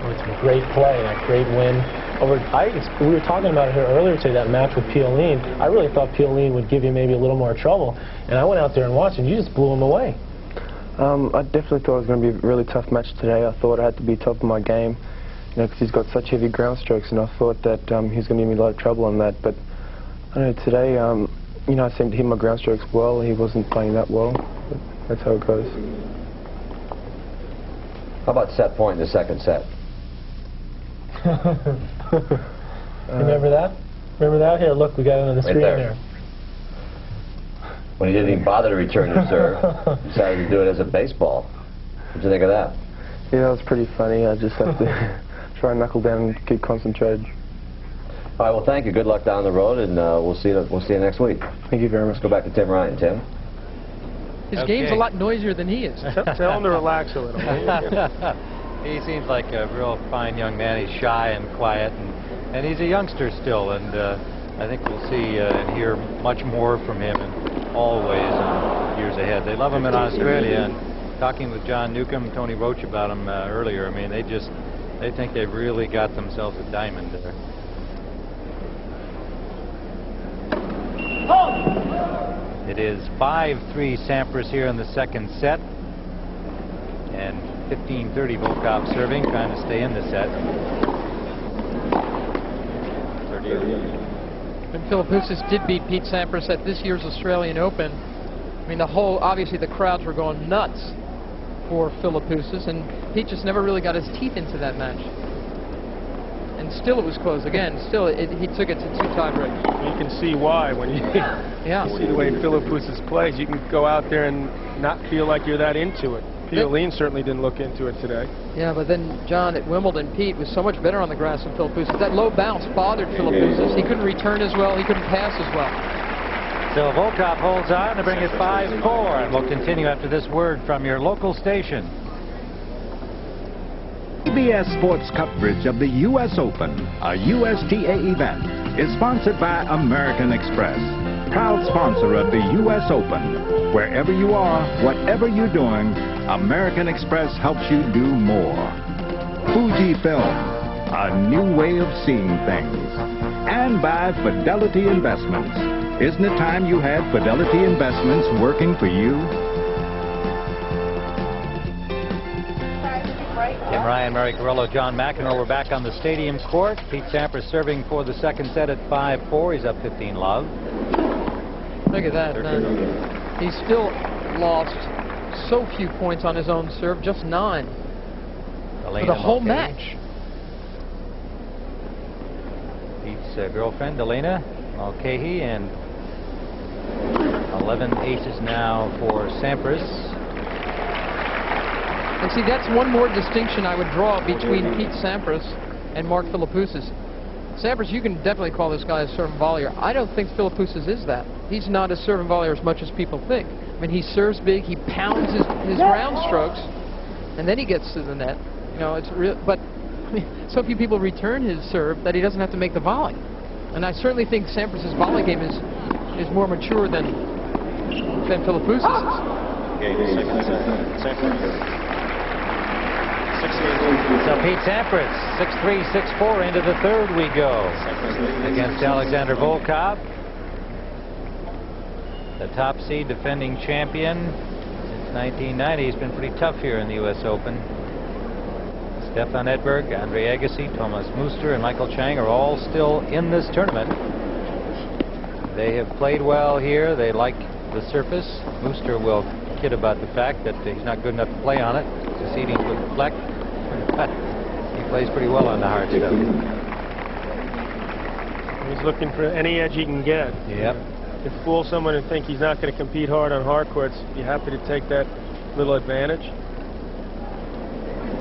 Oh, it's a great play, that great win. We were talking about it here earlier today, that match with Piolín. I really thought Piolín would give you maybe a little more trouble, and I went out there and watched, and you just blew him away. I definitely thought it was going to be a really tough match today. I thought I had to be top of my game, you know, because he's got such heavy ground strokes, and I thought that he's going to give me a lot of trouble on that. But I don't know, today, you know, I seemed to hit my ground strokes well. He wasn't playing that well. But that's how it goes. How about set point in the second set? Remember that? Remember that? Here, look, we got it on the screen there. When he didn't even bother to return your serve, decided to do it as a baseball. What'd you think of that? Yeah, that was pretty funny. I just have to try and knuckle down and keep concentrated. All right, well, thank you. Good luck down the road, and we'll see you next week. Thank you very much. Let's go back to Tim Ryan. Tim? His game's a lot noisier than he is. Tell him to relax a little. He seems like a real fine young man. He's shy and quiet, and he's a youngster still, and I think we'll see and hear much more from him in all ways in years ahead. They love him in Australia, and talking with John Newcomb and Tony Roach about him earlier, I mean, they think they've really got themselves a diamond there. It is 5-3 Sampras here in the second set, and 15-30 Volkov serving, trying to stay in the set. And Philippoussis did beat Pete Sampras at this year's Australian Open. I mean, obviously the crowds were going nuts for Philippoussis, and Pete just never really got his teeth into that match. And still it was close. Again, still he took it to 2 tiebreaks. You can see why when you, you see the way Philippoussis plays. You can go out there and not feel like you're that into it. Piolín certainly didn't look into it today. Yeah, but then, John, at Wimbledon, Pete was so much better on the grass than Philippoussis. That low bounce bothered Philippoussis. He couldn't return as well. He couldn't pass as well. So Volkov holds on to bring it 5-4, and we'll continue after this word from your local station. CBS Sports coverage of the U.S. Open, a USTA event, is sponsored by American Express, proud sponsor of the U.S. Open. Wherever you are, whatever you're doing, American Express helps you do more. Fujifilm, a new way of seeing things. And by Fidelity Investments. Isn't it time you had Fidelity Investments working for you? Tim Ryan, Mary Corello, John McEnroe. We're back on the stadium court. Pete Sampras serving for the second set at 5-4. He's up 15-love. Look at that. He's still lost so few points on his own serve, just 9 for the whole match. Pete's girlfriend, Elena Mulcahy, and 11 aces now for Sampras. And see, that's one more distinction I would draw between Pete Sampras and Mark Philippoussis. Sampras, you can definitely call this guy a serve and volleyer. I don't think Philippoussis is that. He's not a serve and volleyer as much as people think. I mean, he serves big, he pounds his round strokes, and then he gets to the net. You know, it's real. But I mean, so few people return his serve that he doesn't have to make the volley. And I certainly think Sampras' volley game is more mature than Philippoussis'. So Pete Sampras, 6-3, 6-4 into the third we go against Alexander Volkov. the top seed defending champion since 1990. He's been pretty tough here in the U.S. Open. Stefan Edberg, Andre Agassi, Thomas Muster, and Michael Chang are all still in this tournament. They have played well here. They like the surface. Muster will kid about the fact that he's not good enough to play on it. The seedings would reflect. But he plays pretty well on the hard stuff. He's looking for any edge he can get. Yep. To fool someone and think he's not going to compete hard on hard courts, be happy to take that little advantage.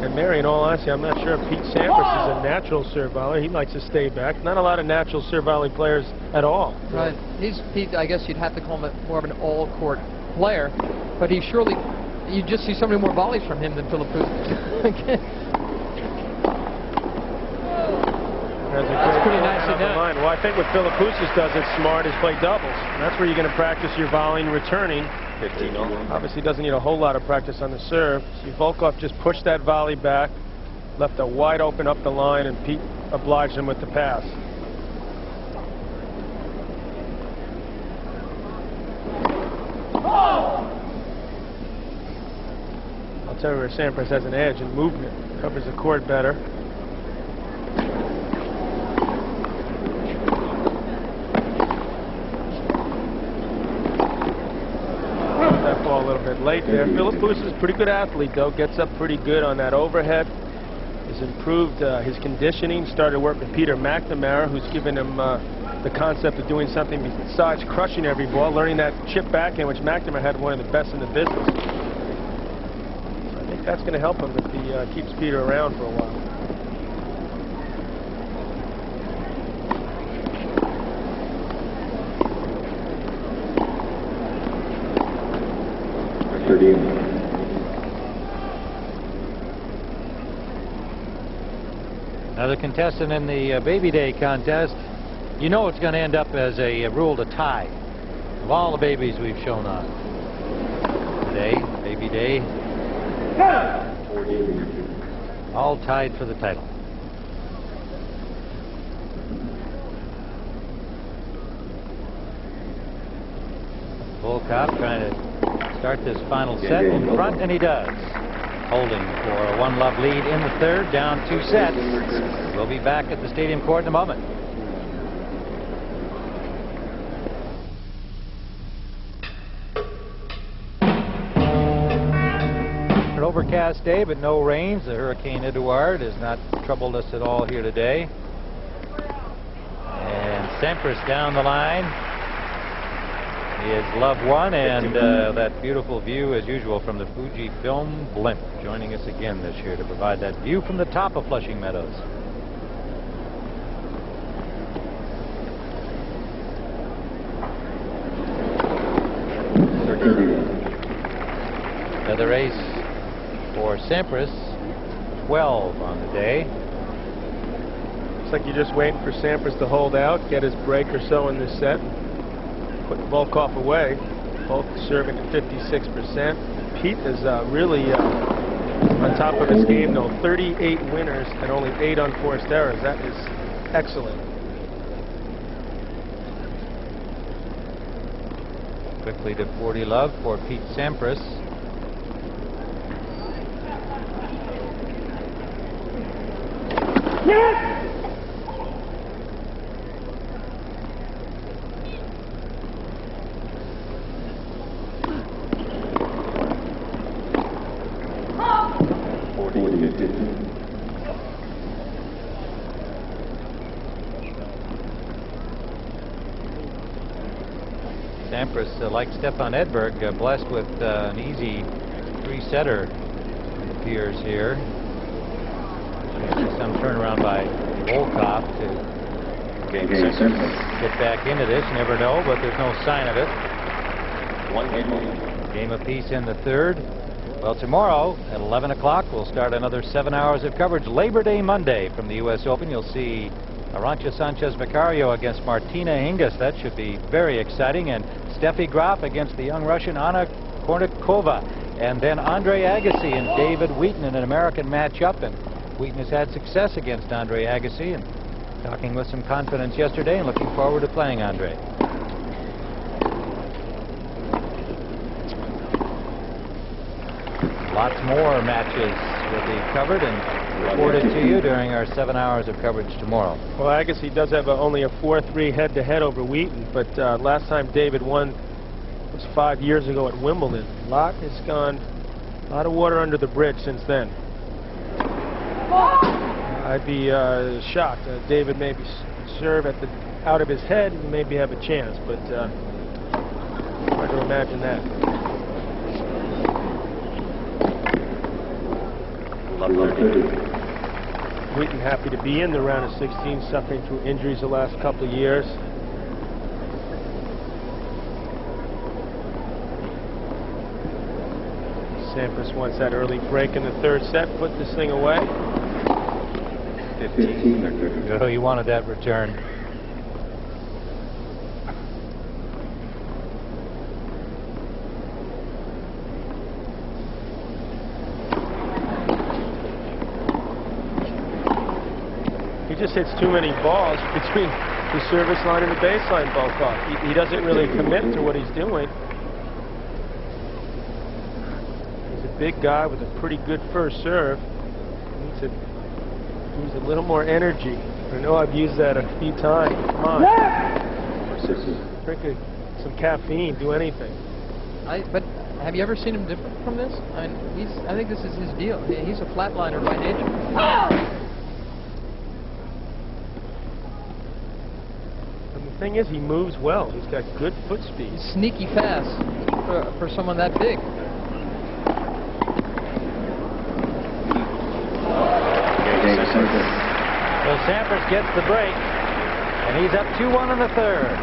And Mary, in all honesty, I'm not sure if Pete Sampras is a natural serve volley. He likes to stay back. Not a lot of natural serve volley players at all. Right. He's Pete. I guess you'd have to call him more of an all-court player, but he surely, you just see so many more volleys from him than Philippoussis. That's pretty nicely done. Line. Well, I think what Philippoussis does that's smart is play doubles. And that's where you're going to practice your volleying, returning. 15-0. Obviously doesn't need a whole lot of practice on the serve. See, Volkov just pushed that volley back, left a wide open up the line, and Pete obliged him with the pass. I'll tell you where Sampras has an edge in movement. Covers the court better. A little bit late there. Philippoussis is a pretty good athlete, though. Gets up pretty good on that overhead. Has improved his conditioning. Started to work with Peter McNamara, who's given him the concept of doing something besides crushing every ball, learning that chip backhand, which McNamara had one of the best in the business. So I think that's going to help him if he keeps Peter around for a while. Another contestant in the Baby Day contest. You know it's going to end up as a rule to tie of all the babies we've shown on today. Baby Day. All tied for the title. Volkov trying to start this final set in front, and he does. Holding for a 1-love lead in the third, down 2 sets. We'll be back at the stadium court in a moment. An overcast day, but no rains. The Hurricane Eduard has not troubled us at all here today. And Sampras down the line. Is love one, and that beautiful view as usual from the Fujifilm blimp joining us again this year to provide that view from the top of Flushing Meadows. Another ace for Sampras, 12 on the day. Looks like you're just waiting for Sampras to hold out, get his break or so in this set. Put Volkov away. Both serving at 56%. Pete is really on top of his game, though. 38 winners and only 8 unforced errors. That is excellent. Quickly to 40 love for Pete Sampras. Yes! Sampras, like Stefan Edberg, blessed with an easy 3-setter, it appears here. Some turnaround by Volkov to get back into this. You never know, but there's no sign of it. Game apiece in the third. Well, tomorrow at 11 o'clock, we'll start another 7 hours of coverage. Labor Day Monday from the U.S. Open. You'll see Arantxa Sanchez Vicario against Martina Hingis. That should be very exciting. And Steffi Graf against the young Russian Anna Kournikova. And then Andre Agassi and David Wheaton in an American matchup. And Wheaton has had success against Andre Agassi and talking with some confidence yesterday and looking forward to playing Andre. Lots more matches will be covered and reported to you during our 7 hours of coverage tomorrow. Well, Agassi does have only a 4-3 head-to-head over Wheaton, but last time David won was 5 years ago at Wimbledon. A lot has gone, a lot of water under the bridge since then. I'd be shocked. David maybe serve at the out of his head and maybe have a chance, but hard to imagine that. Wheaton happy to be in the round of 16, suffering through injuries the last couple of years. Sampras wants that early break in the third set, put this thing away. 15. Oh, he wanted that return. He just hits too many balls between the service line and the baseline, Volkov. He doesn't really commit to what he's doing. He's a big guy with a pretty good first serve. Needs to use a little more energy. I know I've used that a few times. Come on. Drink some caffeine, do anything. But have you ever seen him different from this? I think this is his deal. He's a flatliner by nature. And the thing is, he moves well. He's got good foot speed. He's sneaky fast for someone that big. So Sampras gets the break, and he's up 2-1 in the third.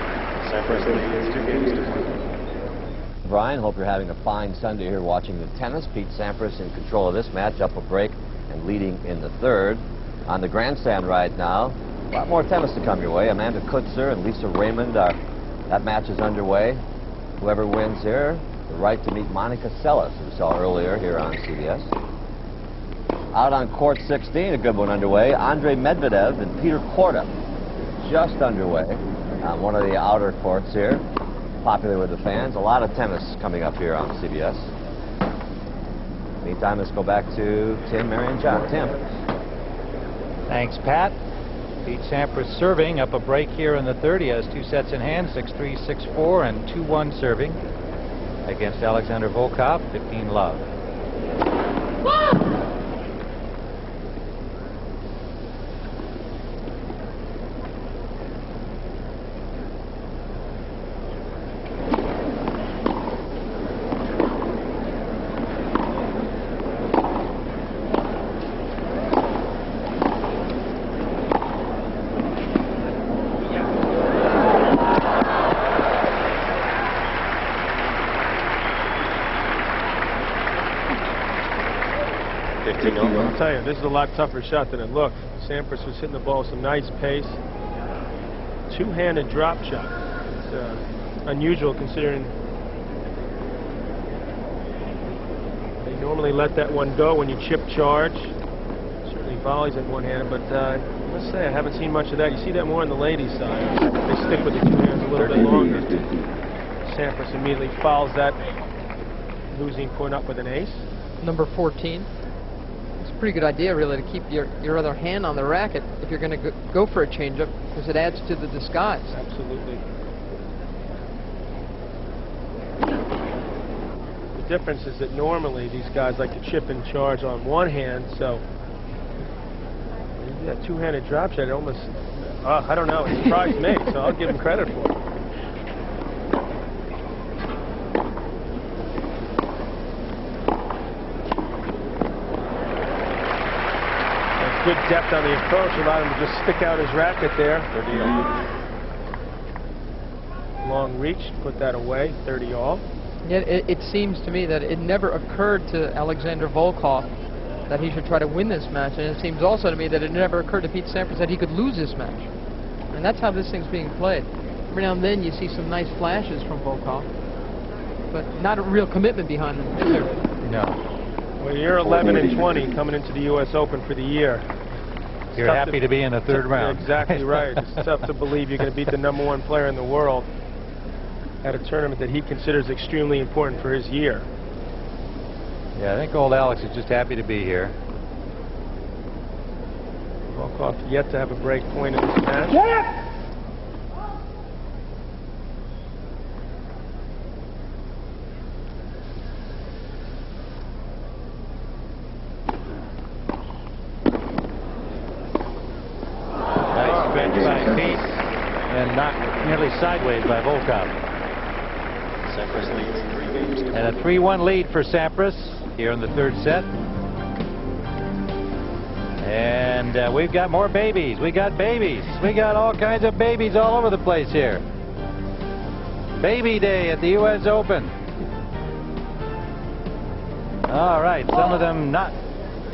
Sampras leads 2 games to 1. Brian, hope you're having a fine Sunday here watching the tennis. Pete Sampras in control of this match, up a break and leading in the third. On the grandstand right now, a lot more tennis to come your way. Amanda Kutzer and Lisa Raymond, that match is underway. Whoever wins here, the right to meet Monica Seles, who we saw earlier here on CBS. Out on court 16, a good one underway. Andrei Medvedev and Peter Korda just underway on one of the outer courts here. Popular with the fans. A lot of tennis coming up here on CBS. Meantime, let's go back to Tim, Mary, and John. Tim. Thanks, Pat. Pete Sampras serving, up a break here in the third. He has 2 sets in hand, 6-3, 6-4, and 2-1 serving against Alexander Volkov, 15 love. I'll tell you, this is a lot tougher shot than it looked. Sampras was hitting the ball with some nice pace. Two-handed drop shot. It's unusual considering they normally let that one go when you chip charge. Certainly volleys at one-handed, but I must say I haven't seen much of that. You see that more on the ladies' side. They stick with the two hands a little bit longer. Sampras immediately fouls that losing point up with an ace. Number 14. Pretty good idea, really, to keep your other hand on the racket if you're going to go for a changeup, because it adds to the disguise. Absolutely. The difference is that normally these guys like to chip and charge on one hand, so that two-handed drop shot, it almost, I don't know, it surprised me, so I'll give him credit for it. Good depth on the approach, allowed him to just stick out his racket there. 30 all. Long reach, put that away, 30 all. Yet it seems to me that it never occurred to Alexander Volkov that he should try to win this match, and it seems also to me that it never occurred to Pete Sampras that he could lose this match. And that's how this thing's being played. Every now and then you see some nice flashes from Volkov, but not a real commitment behind them, is there? No. Well, you're 11 and 20 coming into the U.S. Open for the year. You're happy to be in the third round. Exactly right. It's tough to believe you're going to beat the #1 player in the world at a tournament that he considers extremely important for his year. Yeah, I think old Alex is just happy to be here. Volkov yet to have a break point in this match. Nice stretch by Pete and knocked nearly sideways by Volkov. Sampras leads 3 games to And a 3-1 lead for Sampras here in the third set. And we've got more babies. We got babies. We got all kinds of babies all over the place here. Baby day at the U.S. Open. All right, some of them not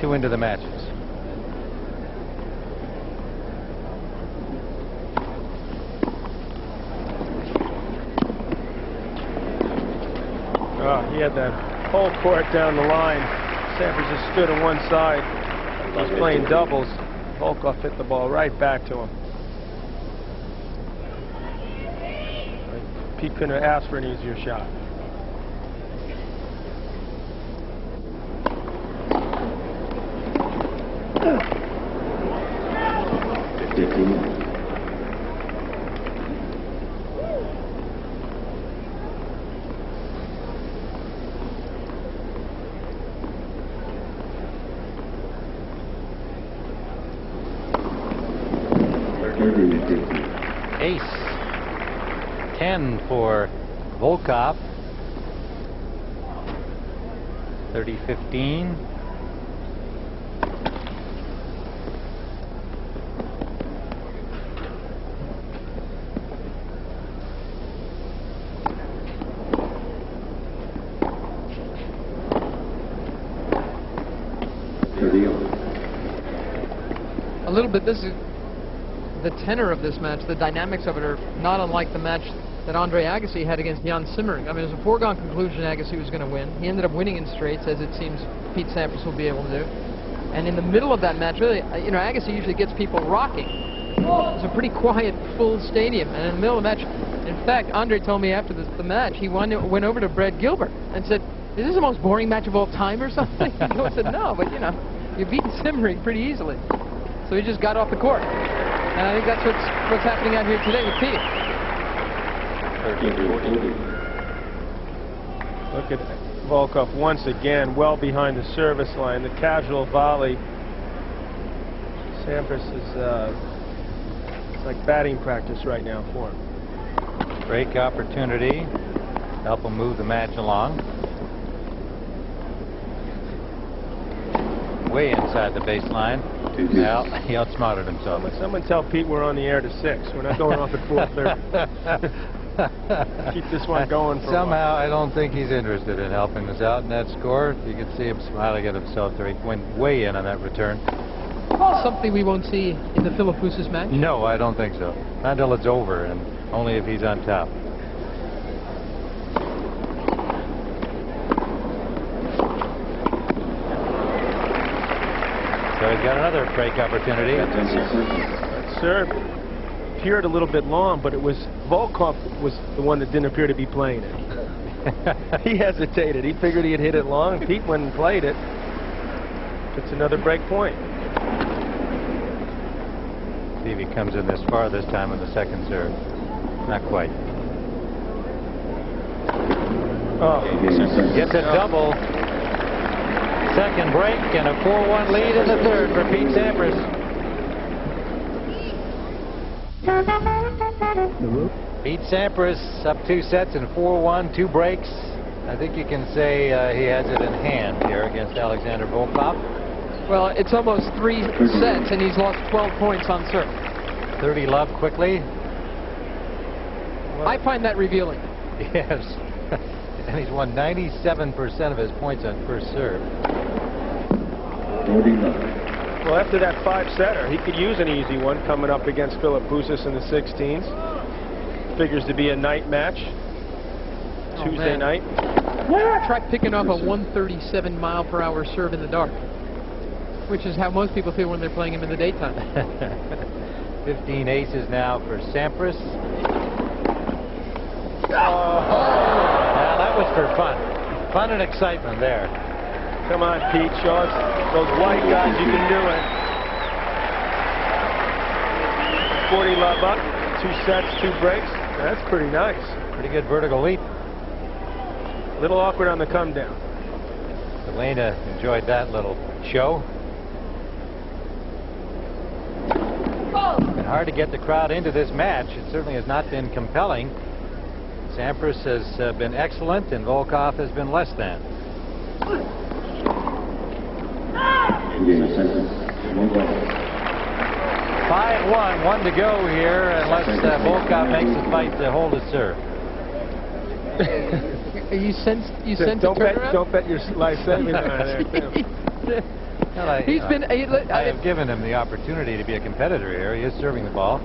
too into the matches. Oh, he had that whole court down the line. Sampras just stood on one side. He was playing doubles. Volkov hit the ball right back to him. Pete couldn't have asked for an easier shot. Ace. 10 for Volkov. 30-15. A little bit, this is the tenor of this match, the dynamics of it are not unlike the match that Andre Agassi had against Jan Simmering. I mean, it was a foregone conclusion Agassi was going to win. He ended up winning in straights, as it seems Pete Sampras will be able to do. And in the middle of that match, really, you know, Agassi usually gets people rocking. It was a pretty quiet, full stadium. And in the middle of the match, in fact, Andre told me after the match, he went over to Brad Gilbert and said, "Is this the most boring match of all time or something?" Gilbert said, "No, but you know, you're beating Simmering pretty easily." So he just got off the court. And I think that's what's happening out here today with Pete. 13-14. Look at Volkov once again, well behind the service line. The casual volley. Sampras is it's like batting practice right now for him. Break opportunity. Help him move the match along. Way inside the baseline. Well, he outsmarted himself. Someone tell Pete we're on the air to 6. We're not going off at 4:30. Keep this one going for Somehow, I don't think he's interested in helping us out in that score. You can see him smiling at himself there. He went way in on that return. Something we won't see in the Philippoussis match? No, I don't think so. Not until it's over, and only if he's on top. So he's got another break opportunity. That serve appeared a little bit long, but it was Volkov was the one that didn't appear to be playing it. He hesitated. He figured he had hit it long. Pete went and played it. It's another break point. See if he comes in this far this time on the second serve. Not quite. Oh, gets a double. Second break and a 4-1 lead in the third for Pete Sampras. Pete Sampras up 2 sets and 4-1, 2 breaks. I think you can say he has it in hand here against Alexander Volkov. Well, it's almost 3 sets and he's lost 12 points on serve. 30 love quickly. I find that revealing. Yes. And he's won 97% of his points on first serve. Well, after that 5-setter, he could use an easy one coming up against Philippoussis in the 16s. Figures to be a night match. Tuesday night. Try picking off a 137 mile/hour serve in the dark, which is how most people feel when they're playing him in the daytime. 15 aces now for Sampras. Oh. Now that was for fun. Fun and excitement there. Come on, Pete. Show us those white guys you can do it. 40 love up, 2 sets, 2 breaks. That's pretty nice. Pretty good vertical leap. A little awkward on the come down. Elena enjoyed that little show. Been hard to get the crowd into this match. It certainly has not been compelling. Sampras has been excellent, and Volkov has been less than. 5-1, 1 to go here, unless Volkov makes a fight to hold his serve. You sense don't bet your life savings on there. Well, I have given him the opportunity to be a competitor here. He is serving the ball.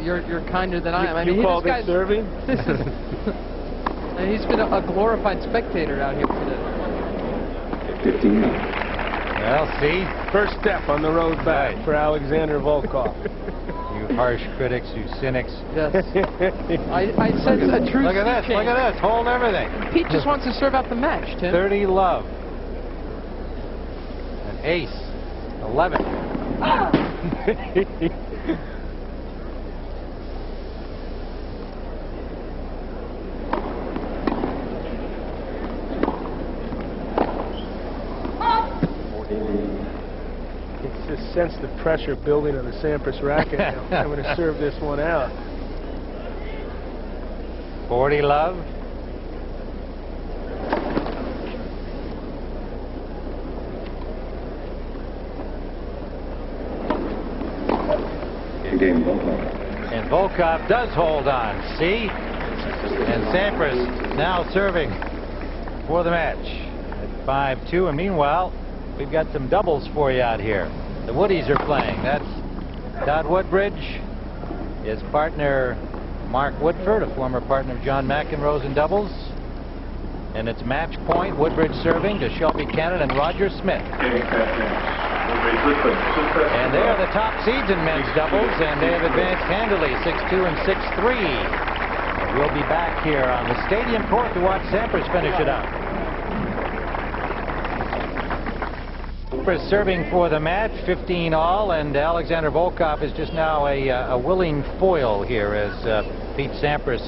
You're kinder than I am. I mean, you called it serving? This is, he's been a glorified spectator out here today. 15. Well, see? First step on the road back for Alexander Volkov. You harsh critics, you cynics. Yes. I sense a true Look at this, change. look at this. Hold everything. Pete just wants to serve out the match, Tim. 30 love. An ace. 11. Just sense the pressure building on the Sampras racket now. I'm going to serve this one out. 40 love. Game Volkov. And Volkov does hold on. See? And Sampras now serving for the match at 5-2. And meanwhile, we've got some doubles for you out here. The Woodies are playing. That's Todd Woodbridge, his partner Mark Woodford, a former partner of John McEnroe's in doubles. And it's match point. Woodbridge serving to Shelby Cannon and Roger Smith. And they are the top seeds in men's doubles, and they have advanced handily, 6-2 and 6-3. We'll be back here on the stadium court to watch Sampras finish it up. Serving for the match, 15 all, and Alexander Volkov is just now a willing foil here as Pete Sampras,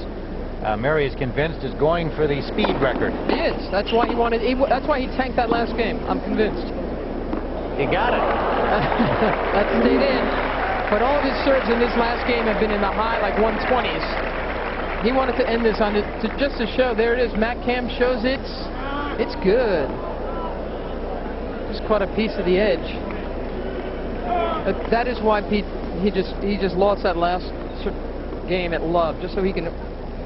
Mary is convinced, is going for the speed record. He is. That's why he wanted. That's why he tanked that last game. I'm convinced. He got it. That stayed in. But all of his serves in this last game have been in the high, like 120s. He wanted to end this on it just to show. There it is. Matt Cam shows it's good. Just caught a piece of the edge. But that is why Pete he just lost that last game at Love, just so he can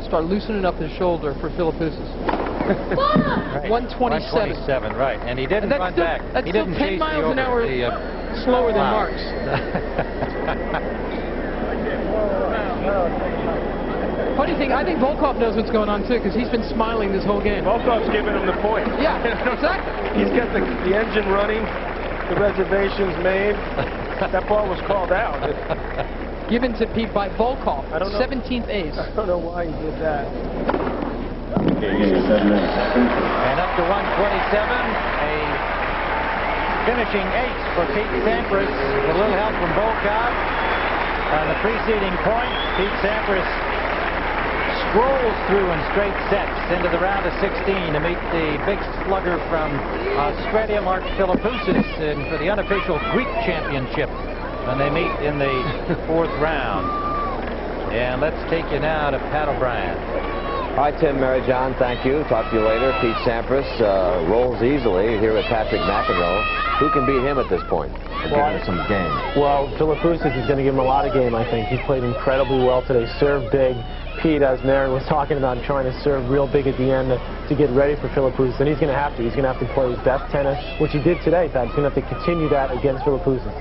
start loosening up his shoulder for Philippoussis. Right. 127, right? And he didn't run back. That's he still didn't 10 chase miles an hour slower than Mark's. Funny thing, I think Volkov knows what's going on too, because he's been smiling this whole game. Volkov's giving him the point. Yeah, exactly. He's got the engine running, the reservations made. That ball was called out. Given to Pete by Volkov, I don't know, 17th ace. I don't know why he did that. And up to 127, a finishing ace for Pete Sampras with a little help from Volkov. On the preceding point, Pete Sampras rolls through in straight sets into the round of 16 to meet the big slugger from Australia, Mark Philippoussis, for the unofficial Greek championship when they meet in the 4th round. And let's take you now to Pat O'Brien. All right, Tim, Mary John, thank you. Talk to you later. Pete Sampras rolls easily here with Patrick McEnroe. Who can beat him at this point? And give him some game. Well, Philippoussis is going to give him a lot of game, I think. He played incredibly well today. Served big. Pete, as Mary was talking about, trying to serve real big at the end to get ready for Philippoussis, and he's going to have to. He's going to have to play his best tennis, which he did today, Pat. He's going to have to continue that against Philippoussis.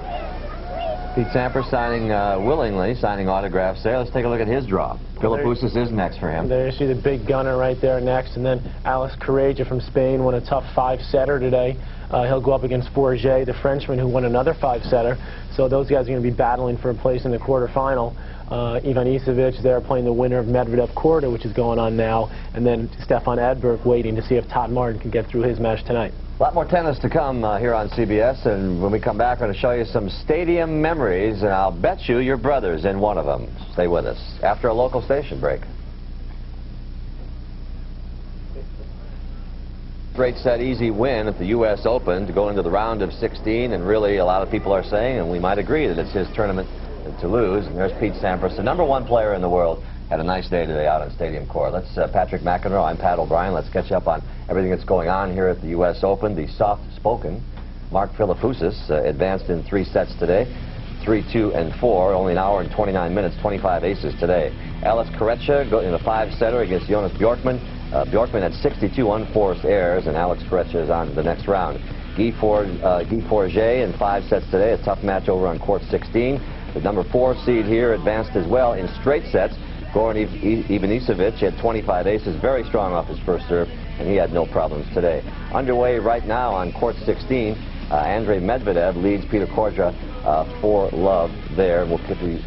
Pete Sampras signing willingly, signing autographs there. Let's take a look at his draw. Philippoussis is next for him. There you see the big gunner right there next, and then Alex Correia from Spain won a tough 5-setter today. He'll go up against Forget, the Frenchman, who won another 5-setter. So those guys are going to be battling for a place in the quarterfinal. Ivan Isavic there playing the winner of Medvedev-Korda, which is going on now, and then Stefan Edberg waiting to see if Todd Martin can get through his match tonight. A lot more tennis to come here on CBS, and when we come back, I'm going to show you some stadium memories, and I'll bet you your brother's in one of them. Stay with us after a local station break. Straight set easy win at the U.S. Open to go into the round of 16, and really a lot of people are saying, and we might agree, that it's his tournament to lose. And there's Pete Sampras, the #1 player in the world. Had a nice day today out on Stadium Court. Let's Patrick McEnroe, I'm Pat O'Brien. Let's catch up on everything that's going on here at the U.S. Open. The soft-spoken Mark Philippoussis advanced in 3 sets today, 3-2 and 4, only an hour and 29 minutes, 25 aces today. Alex Corretja in a 5-setter against Jonas Bjorkman. Bjorkman had 62 unforced errors, and Alex Corretja is on to the next round. Guy Forget in 5 sets today, a tough match over on court 16. The #4 seed here advanced as well in straight sets. Goran Ivanisevic had 25 aces, very strong off his first serve, and he had no problems today. Underway right now on court 16, Andrei Medvedev leads Peter Korda 4-love there. We'll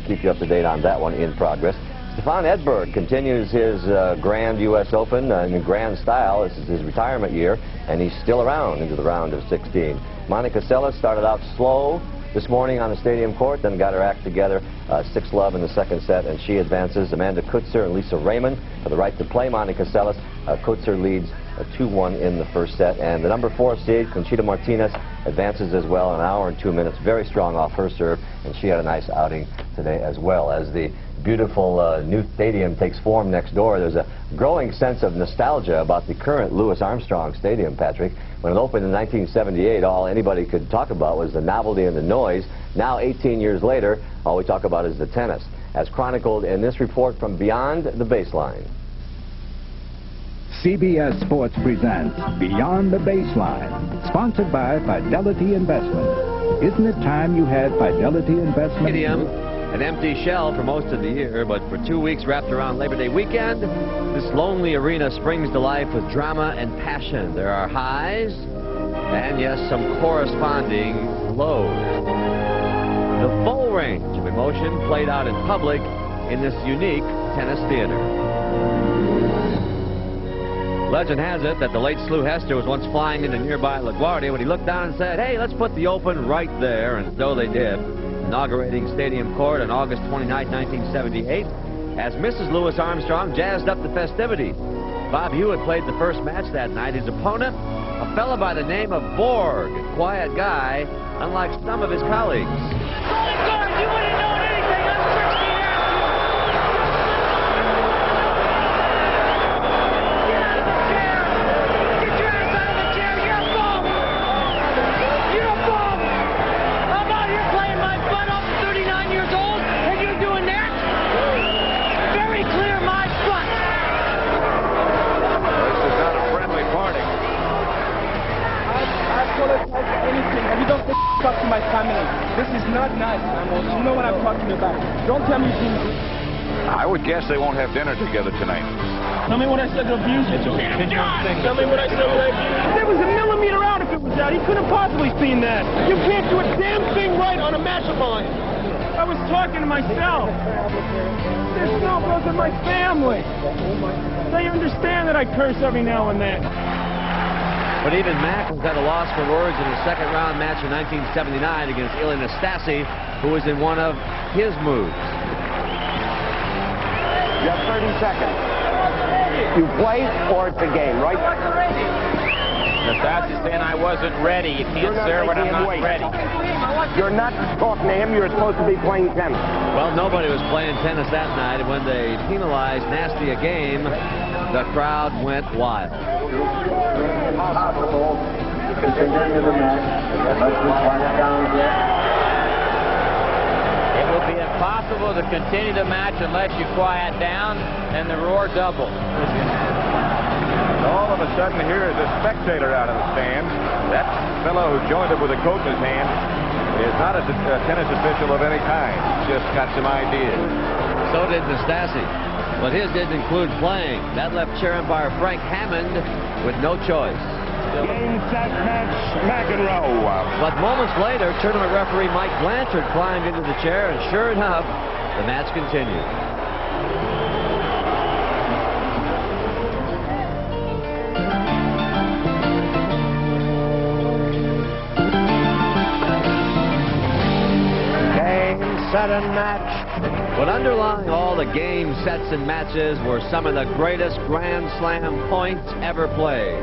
keep you up to date on that one in progress. Stefan Edberg continues his grand U.S. Open in grand style. This is his retirement year, and he's still around into the round of 16. Monica Seles started out slow this morning on the Stadium Court, then got her act together, 6-love in the second set, and she advances. Amanda Kutzer and Lisa Raymond for the right to play Monica Seles. Kutzer leads 2-1 in the first set, and the #4 seed, Conchita Martinez, advances as well in an hour and 2 minutes. Very strong off her serve, and she had a nice outing today as well. As the beautiful new stadium takes form next door, there's a growing sense of nostalgia about the current Louis Armstrong Stadium, Patrick. When it opened in 1978, all anybody could talk about was the novelty and the noise. Now, 18 years later, all we talk about is the tennis, as chronicled in this report from Beyond the Baseline. CBS Sports presents Beyond the Baseline, sponsored by Fidelity Investment. Isn't it time you had Fidelity Investment? Stadium, an empty shell for most of the year, but for 2 weeks wrapped around Labor Day weekend, this lonely arena springs to life with drama and passion. There are highs and, yes, some corresponding lows. The full range of emotion played out in public in this unique tennis theater. Legend has it that the late Slew Hester was once flying into nearby LaGuardia when he looked down and said, "Hey, let's put the Open right there," and so they did, inaugurating Stadium Court on August 29, 1978, as Mrs. Louis Armstrong jazzed up the festivities. Bob Hewitt played the first match that night. His opponent, a fella by the name of Borg, a quiet guy, unlike some of his colleagues. You wouldn't know anything. I'm 16 after you. Get out of the chair. Get your ass out of the chair. You're a bum. You're a bum. I'm out here playing my butt off at 39 years old, and you're doing that? Very clear my butt. This is not a friendly party. I apologize for anything, and you don't talk to my family. This is not nice, Ramos. You know what I'm talking about. Don't tell me things. I would guess they won't have dinner together tonight. Tell me what I said to abuse you. Tell me what I said when I abused you. There was a millimeter out if it was out. He couldn't have possibly seen that. You can't do a damn thing right on a match of mine. I was talking to myself. There's no goes in my family. They understand that I curse every now and then. But even Mack was at a loss for words in his second round match in 1979 against Ilie Nastase, who was in one of his moves. You have 30 seconds. You play or it's a game, right? Nastase saying I wasn't ready. You can't serve when I'm not ready. You're not talking to him. You're supposed to be playing tennis. Well, nobody was playing tennis that night, and when they penalized Nasty a game, the crowd went wild. It will be impossible to continue the match unless you quiet down, and the roar doubles. All of a sudden, here is a spectator out of the stands. That fellow who joined it with a coat in his hand is not a tennis official of any kind. He's just got some ideas. So did Nastase, but his didn't include playing. That left chair umpire Frank Hammond with no choice. Game, set, match, McEnroe. But moments later, tournament referee Mike Blanchard climbed into the chair, and sure enough, The match continues. Set and match. But underlying all the game sets and matches were some of the greatest Grand Slam points ever played.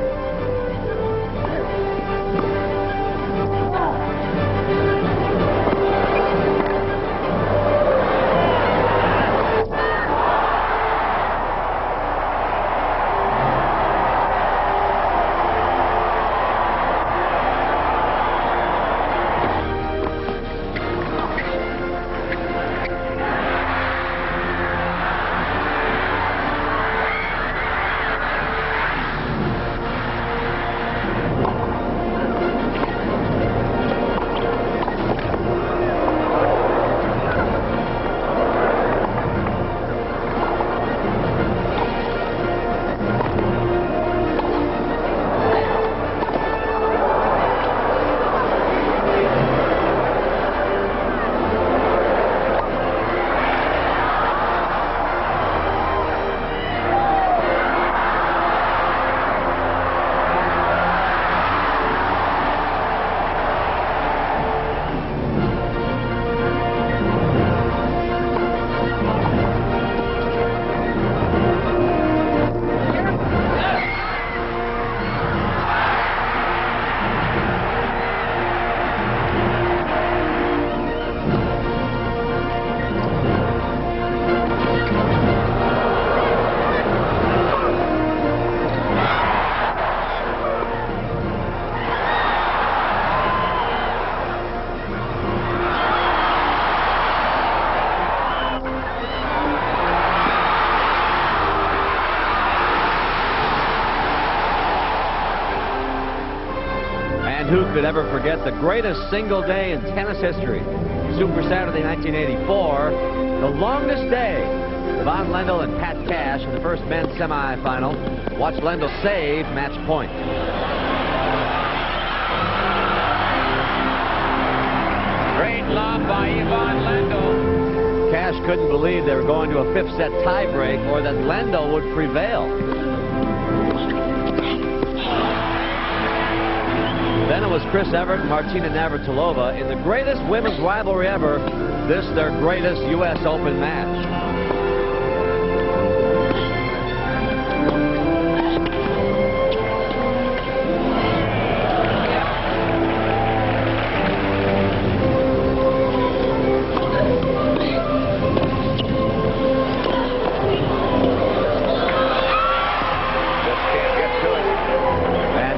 Who could ever forget the greatest single day in tennis history? Super Saturday 1984, the longest day. Yvonne Lendl and Pat Cash in the first men's semifinal. Watch Lendl save match point. Great lob by Yvonne Lendl. Cash couldn't believe they were going to a fifth set tiebreak or that Lendl would prevail. Then it was Chris Evert and Martina Navratilova in the greatest women's rivalry ever. This their greatest U.S. Open match.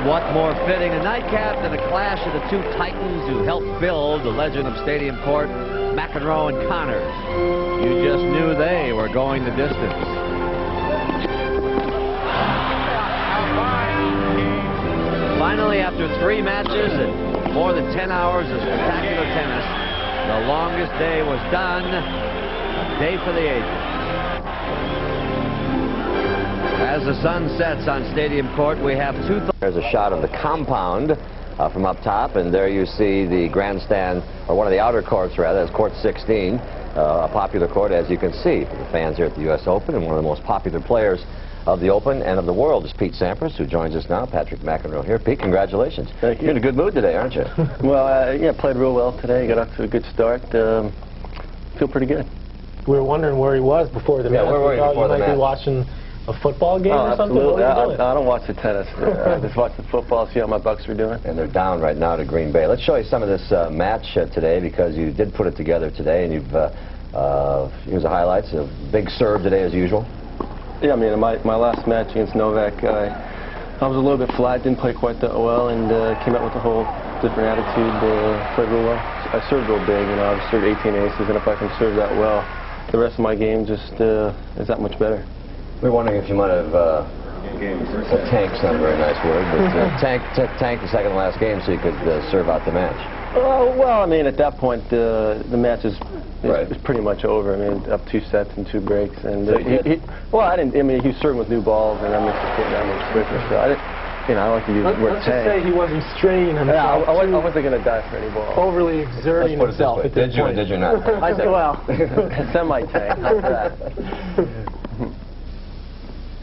What more fitting a nightcap than a clash of the two titans who helped build the legend of Stadium Court, McEnroe and Connors. You just knew they were going the distance. Finally, after 3 matches and more than 10 hours of spectacular tennis, the longest day was done. A day for the ages. As the sun sets on Stadium Court, we have There's a shot of the compound from up top, and there you see the grandstand, or one of the outer courts rather, that's court 16, a popular court, as you can see, for the fans here at the U.S. Open, and one of the most popular players of the Open and of the world is Pete Sampras, who joins us now. Patrick McEnroe here. Pete, congratulations. Thank you. You're in a good mood today, aren't you? Well, yeah, played real well today. Got off to a good start. Feel pretty good. We were wondering where he was before the match. Where were you before the match? Might be watching a football game or something? Absolutely. I don't watch the tennis. I just watch the football, see how my Bucks are doing. And they're down right now to Green Bay. Let's show you some of this match today, because you did put it together today, and you've here's the highlights. A big serve today as usual. Yeah, I mean, my last match against Novak, I was a little bit flat, didn't play quite that well, and came out with a whole different attitude. Played real well. I served real big, you know. I've served 18 aces, and if I can serve that well, the rest of my game just is that much better. We're wondering if you might have tank's not a very nice word, but tank the second to last game so you could serve out the match. Well, I mean, at that point, the match is pretty much over. I mean, up 2 sets and 2 breaks, and well, I didn't. I mean, he was serving with new balls, and I missed the switch. So I like to use the word let's just say he wasn't straining himself. Yeah, I wasn't going to die for any ball. Overly exerting himself at this point. Did you not? I said, well, semi-tank. How's that?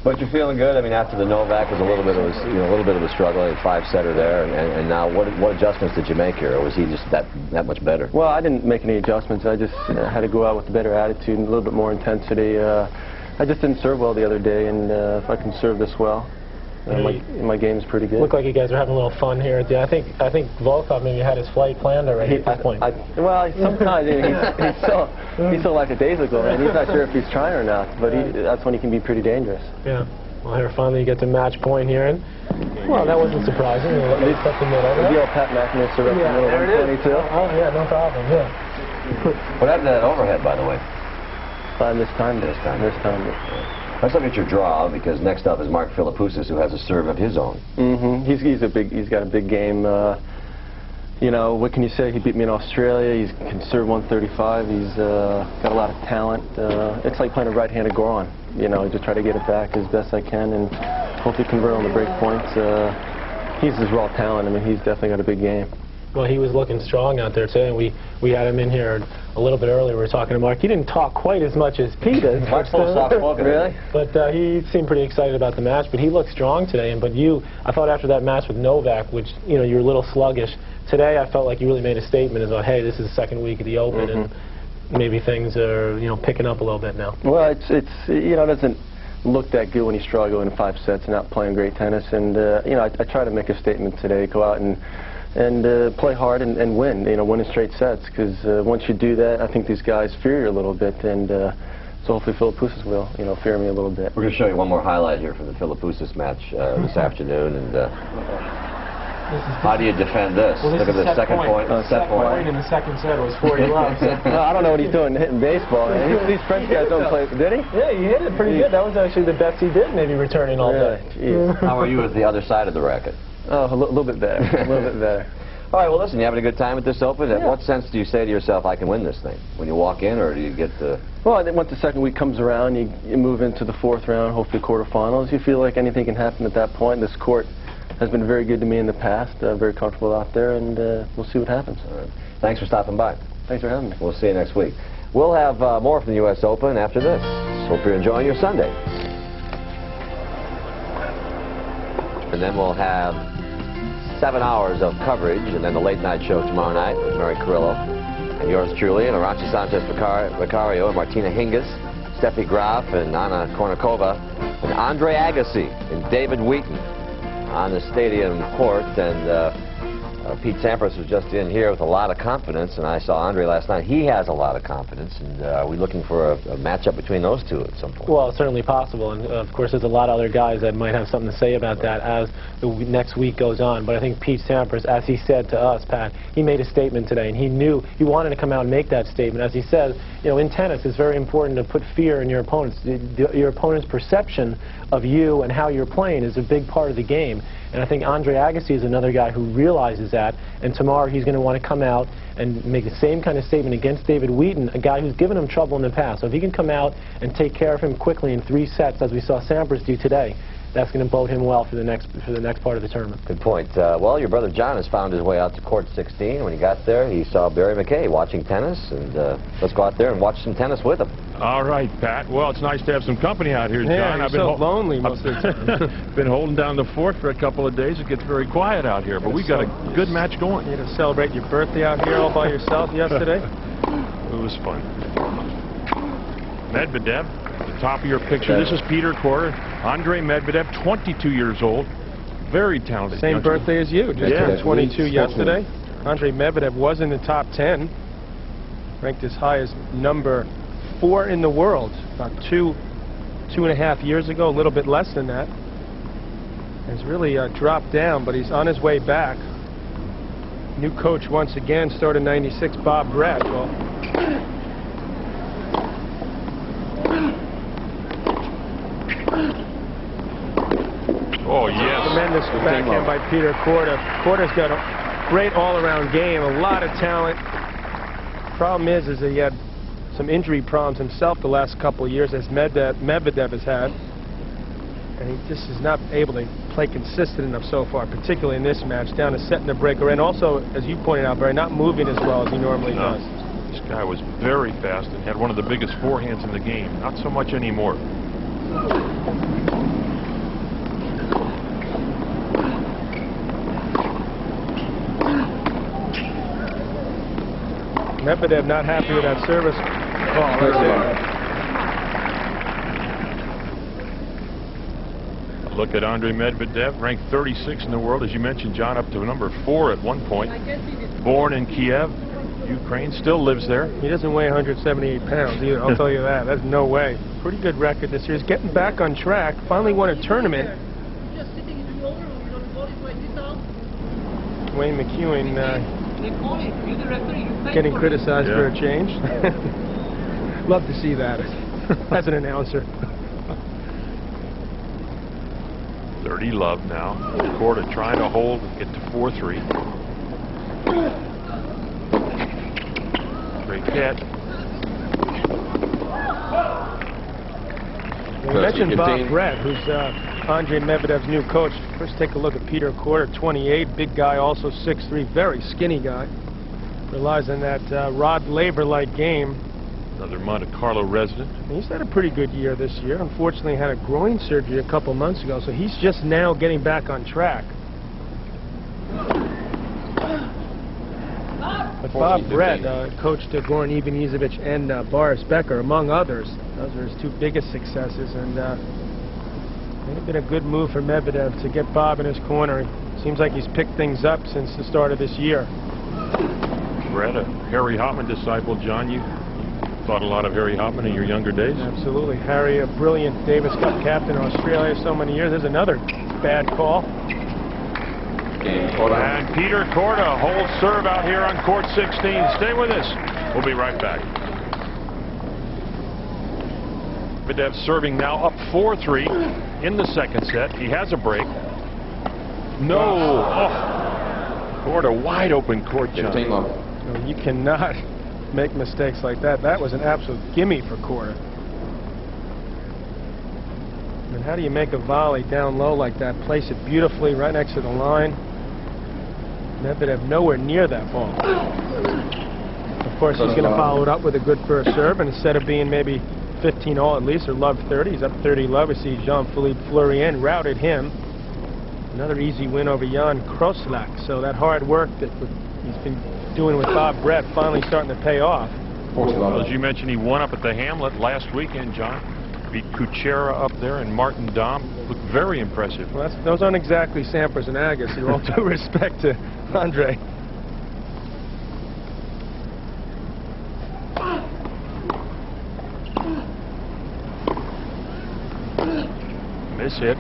But you're feeling good. I mean, after the Novak was a little bit of a struggle, a 5-setter there, and now what adjustments did you make here, or was he just that much better? Well, I didn't make any adjustments. I just had to go out with a better attitude and a little bit more intensity. I just didn't serve well the other day, and if I can serve this well, my game's pretty good. Look like you guys are having a little fun here. I think Volkov maybe had his flight planned already at this point. Well, sometimes he's so lackadaisical, and he's not sure if he's trying or not. But that's when he can be pretty dangerous. Yeah. Well, here finally you get to match point here, and well, that wasn't surprising. At least up the middle. The old Pat McNair served up the middle, 122. Oh yeah, no problem. Yeah. What happened to that overhead, by the way? This time. Let's look at your draw, because next up is Mark Philippoussis, who has a serve of his own. He's got a big game. What can you say? He beat me in Australia. He can serve 135. He's got a lot of talent. It's like playing a right-handed Goron. Just try to get it back as best I can and hopefully convert on the break points. He's his raw talent. I mean, he's definitely got a big game. Well, he was looking strong out there today, and we had him in here a little bit earlier. We were talking to Mark. He didn't talk quite as much as Pete did. Mark's full soft-spoken. Really? But he seemed pretty excited about the match. But he looked strong today. But I thought after that match with Novak, which you were a little sluggish. Today, I felt like you really made a statement about, hey, this is the second week of the Open, and maybe things are picking up a little bit now. Well, it doesn't look that good when you struggle in 5 sets and not playing great tennis. And I try to make a statement today, go out and play hard and win, win in straight sets, because once you do that, I think these guys fear you a little bit, and so hopefully Philippoussis will, fear me a little bit. We're going to show you one more highlight here from the Philippoussis match this afternoon, and how do you defend this? Well, Look at the second point. Set point in the second set was 40 love. I don't know what he's doing hitting baseball. These French guys don't play. Did he? Yeah, he hit it pretty good. That was actually the best he did, maybe returning all day. How are you at the other side of the racket? Oh, a little bit better. A little bit better. All right, well, listen, you having a good time at this Open? Yeah. What sense do you say to yourself, I can win this thing? When you walk in, or do you get the... Well, I think once the second week comes around, you move into the 4th round, hopefully quarterfinals. You feel like anything can happen at that point. This court has been very good to me in the past, very comfortable out there, and we'll see what happens. All right. Thanks for stopping by. Thanks for having me. We'll see you next week. We'll have more from the U.S. Open after this. Hope you're enjoying your Sunday. And then we'll have 7 hours of coverage, and then the late-night show tomorrow night with Mary Carrillo and yours truly, and Arantxa Sanchez-Vicario and Martina Hingis, Steffi Graf and Anna Kournikova, and Andre Agassi and David Wheaton on the stadium court. And Pete Sampras was just in here with a lot of confidence, and I saw Andre last night. He has a lot of confidence, and are we looking for a matchup between those two at some point? Well, it's certainly possible, and of course there's a lot of other guys that might have something to say about that as the next week goes on. But I think Pete Sampras, as he said to us, Pat, he made a statement today, and he knew he wanted to come out and make that statement. As he said, in tennis it's very important to put fear in your opponents. Your opponent's perception of you and how you're playing is a big part of the game. And I think Andre Agassi is another guy who realizes that, and tomorrow he's going to want to come out and make the same kind of statement against David Wheaton, a guy who's given him trouble in the past. So if he can come out and take care of him quickly in 3 sets, as we saw Sampras do today, that's going to bode him well for the next part of the tournament. Good point. Well, your brother John has found his way out to court 16. When he got there, he saw Barry McKay watching tennis, and let's go out there and watch some tennis with him. All right, Pat. Well, it's nice to have some company out here, John. Yeah, I've been so lonely most of the time. Been holding down the fort for a couple of days. It gets very quiet out here, but we got a good match going. You had to celebrate your birthday out here all by yourself yesterday? It was fun. Medvedev, the top of your picture. This is Peter Korda. Andre Medvedev, 22 years old. Very talented. Same birthday as you. Just turned 22 yesterday. Andre Medvedev was in the top 10. Ranked as high as number 4 in the world. About 2.5 years ago, a little bit less than that. He's really dropped down, but he's on his way back. New coach once again, started in '96, Bob Brett. Well, oh, yes. Tremendous backhand by Peter Korda. Korda's got a great all-around game, a lot of talent. Problem is he had some injury problems himself the last couple of years, as Medvedev has had. And he just is not able to play consistent enough so far, particularly in this match, down to setting the breaker, and also, as you pointed out, Barry, not moving as well as he normally does. This guy was very fast and had one of the biggest forehands in the game. Not so much anymore. Medvedev not happy with that service call right there. Look at Andre Medvedev, ranked 36 in the world, as you mentioned, John, up to number 4 at one point. Born in Kiev, Ukraine, still lives there. He doesn't weigh 178 pounds either, I'll tell you that. That's no way. Pretty good record this year. He's getting back on track. Finally won a tournament. Wayne McEwen getting criticized for a change. Love to see that as an announcer. 30 love now. Korda trying to hold, get to 4-3. Great catch. We mentioned Bob Brett, who's Andre Medvedev's new coach. First, take a look at Peter Korda, 28, big guy, also 6'3", very skinny guy. Relies on that Rod Laver-like game. Another Monte Carlo resident. He's had a pretty good year this year. Unfortunately, had a groin surgery a couple months ago, so he's just now getting back on track. But Bob Brett coached Goran Ivanisevic and Boris Becker, among others. Those are his two biggest successes, and it's been a good move for Medvedev to get Bob in his corner. Seems like he's picked things up since the start of this year. Brett, a Harry Hopman disciple, John. You thought a lot of Harry Hopman in your younger days? Absolutely. Harry, a brilliant Davis Cup captain in Australia so many years. There's another bad call. And Peter Korda holds serve out here on court 16. Stay with us. We'll be right back. Medvedev serving now up 4-3 in the second set. He has a break. No. Oh. Korda wide open court shot. No, you cannot make mistakes like that. That was an absolute gimme for Korda. And how do you make a volley down low like that? Place it beautifully right next to the line. Medvedev nowhere near that ball. Of course, he's going to follow it up with a good first serve, and instead of being maybe 15-all at least, or love 30, he's up 30 love. We see Jean-Philippe Fleurien routed him. Another easy win over Jan Kroslak. So that hard work that he's been doing with Bob Brett finally starting to pay off. Well, as you mentioned, he won up at the Hamlet last weekend, John. Beat Kuchera up there, and Martin Dahm looked very impressive. Well, those aren't exactly Sampras and Agassi, with all due respect to Andre. Miss hit.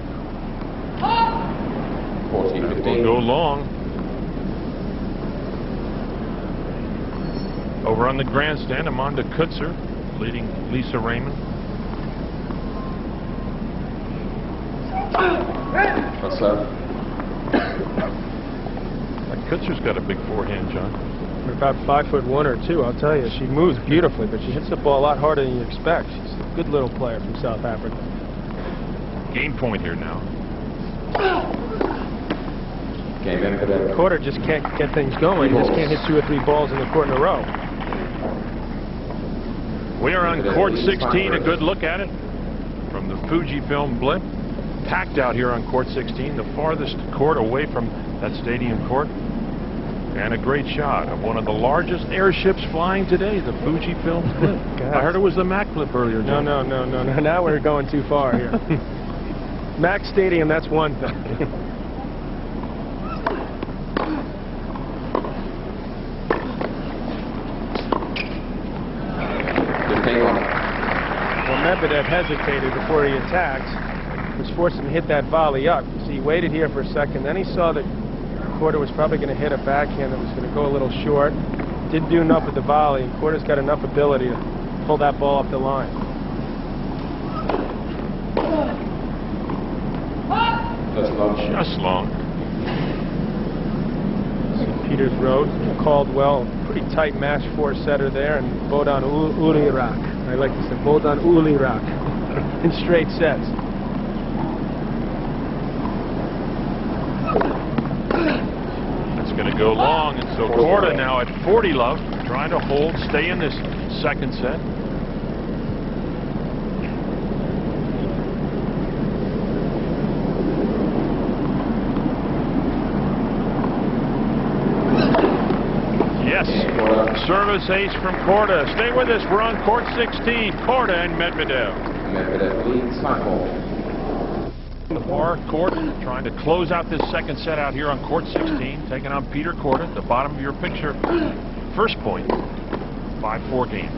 14-15. Will go long. Over on the grandstand, Amanda Kutzer leading Lisa Raymond. What's that? Kutzer's got a big forehand, John. About 5'1" or 2", I'll tell you. She moves beautifully, but she hits the ball a lot harder than you expect. She's a good little player from South Africa. Game point here now. Korda just can't get things going. He just can't hit 2 or 3 balls in the court in a row. We are on court 16. A good look at it from the Fujifilm blimp. Packed out here on court 16, the farthest court away from that stadium court. And a great shot of one of the largest airships flying today, the Fujifilm blimp. I heard it was the Mac blimp earlier, John. No. Now we're going too far here. Mac Stadium, that's one thing. Well, Medvedev hesitated before he attacked, which forced him to hit that volley up. So he waited here for a second, then he saw that Korda was probably going to hit a backhand that was going to go a little short. Didn't do enough with the volley, and Korda's got enough ability to pull that ball off the line. Just long. St. Peter's Road, Caldwell, pretty tight match 4-setter there, and Bodan Ulirak. I like to say Bodan Ulirak in straight sets. go long, and so Korda now at 40 love, trying to hold, stay in this second set. Yes, service ace from Korda. Stay with us. We're on court 16. Korda and Medvedev. Medvedev leads 5-4. The far court, trying to close out this second set out here on court 16, taking on Peter Korda at the bottom of your picture. First point, 5-4 game.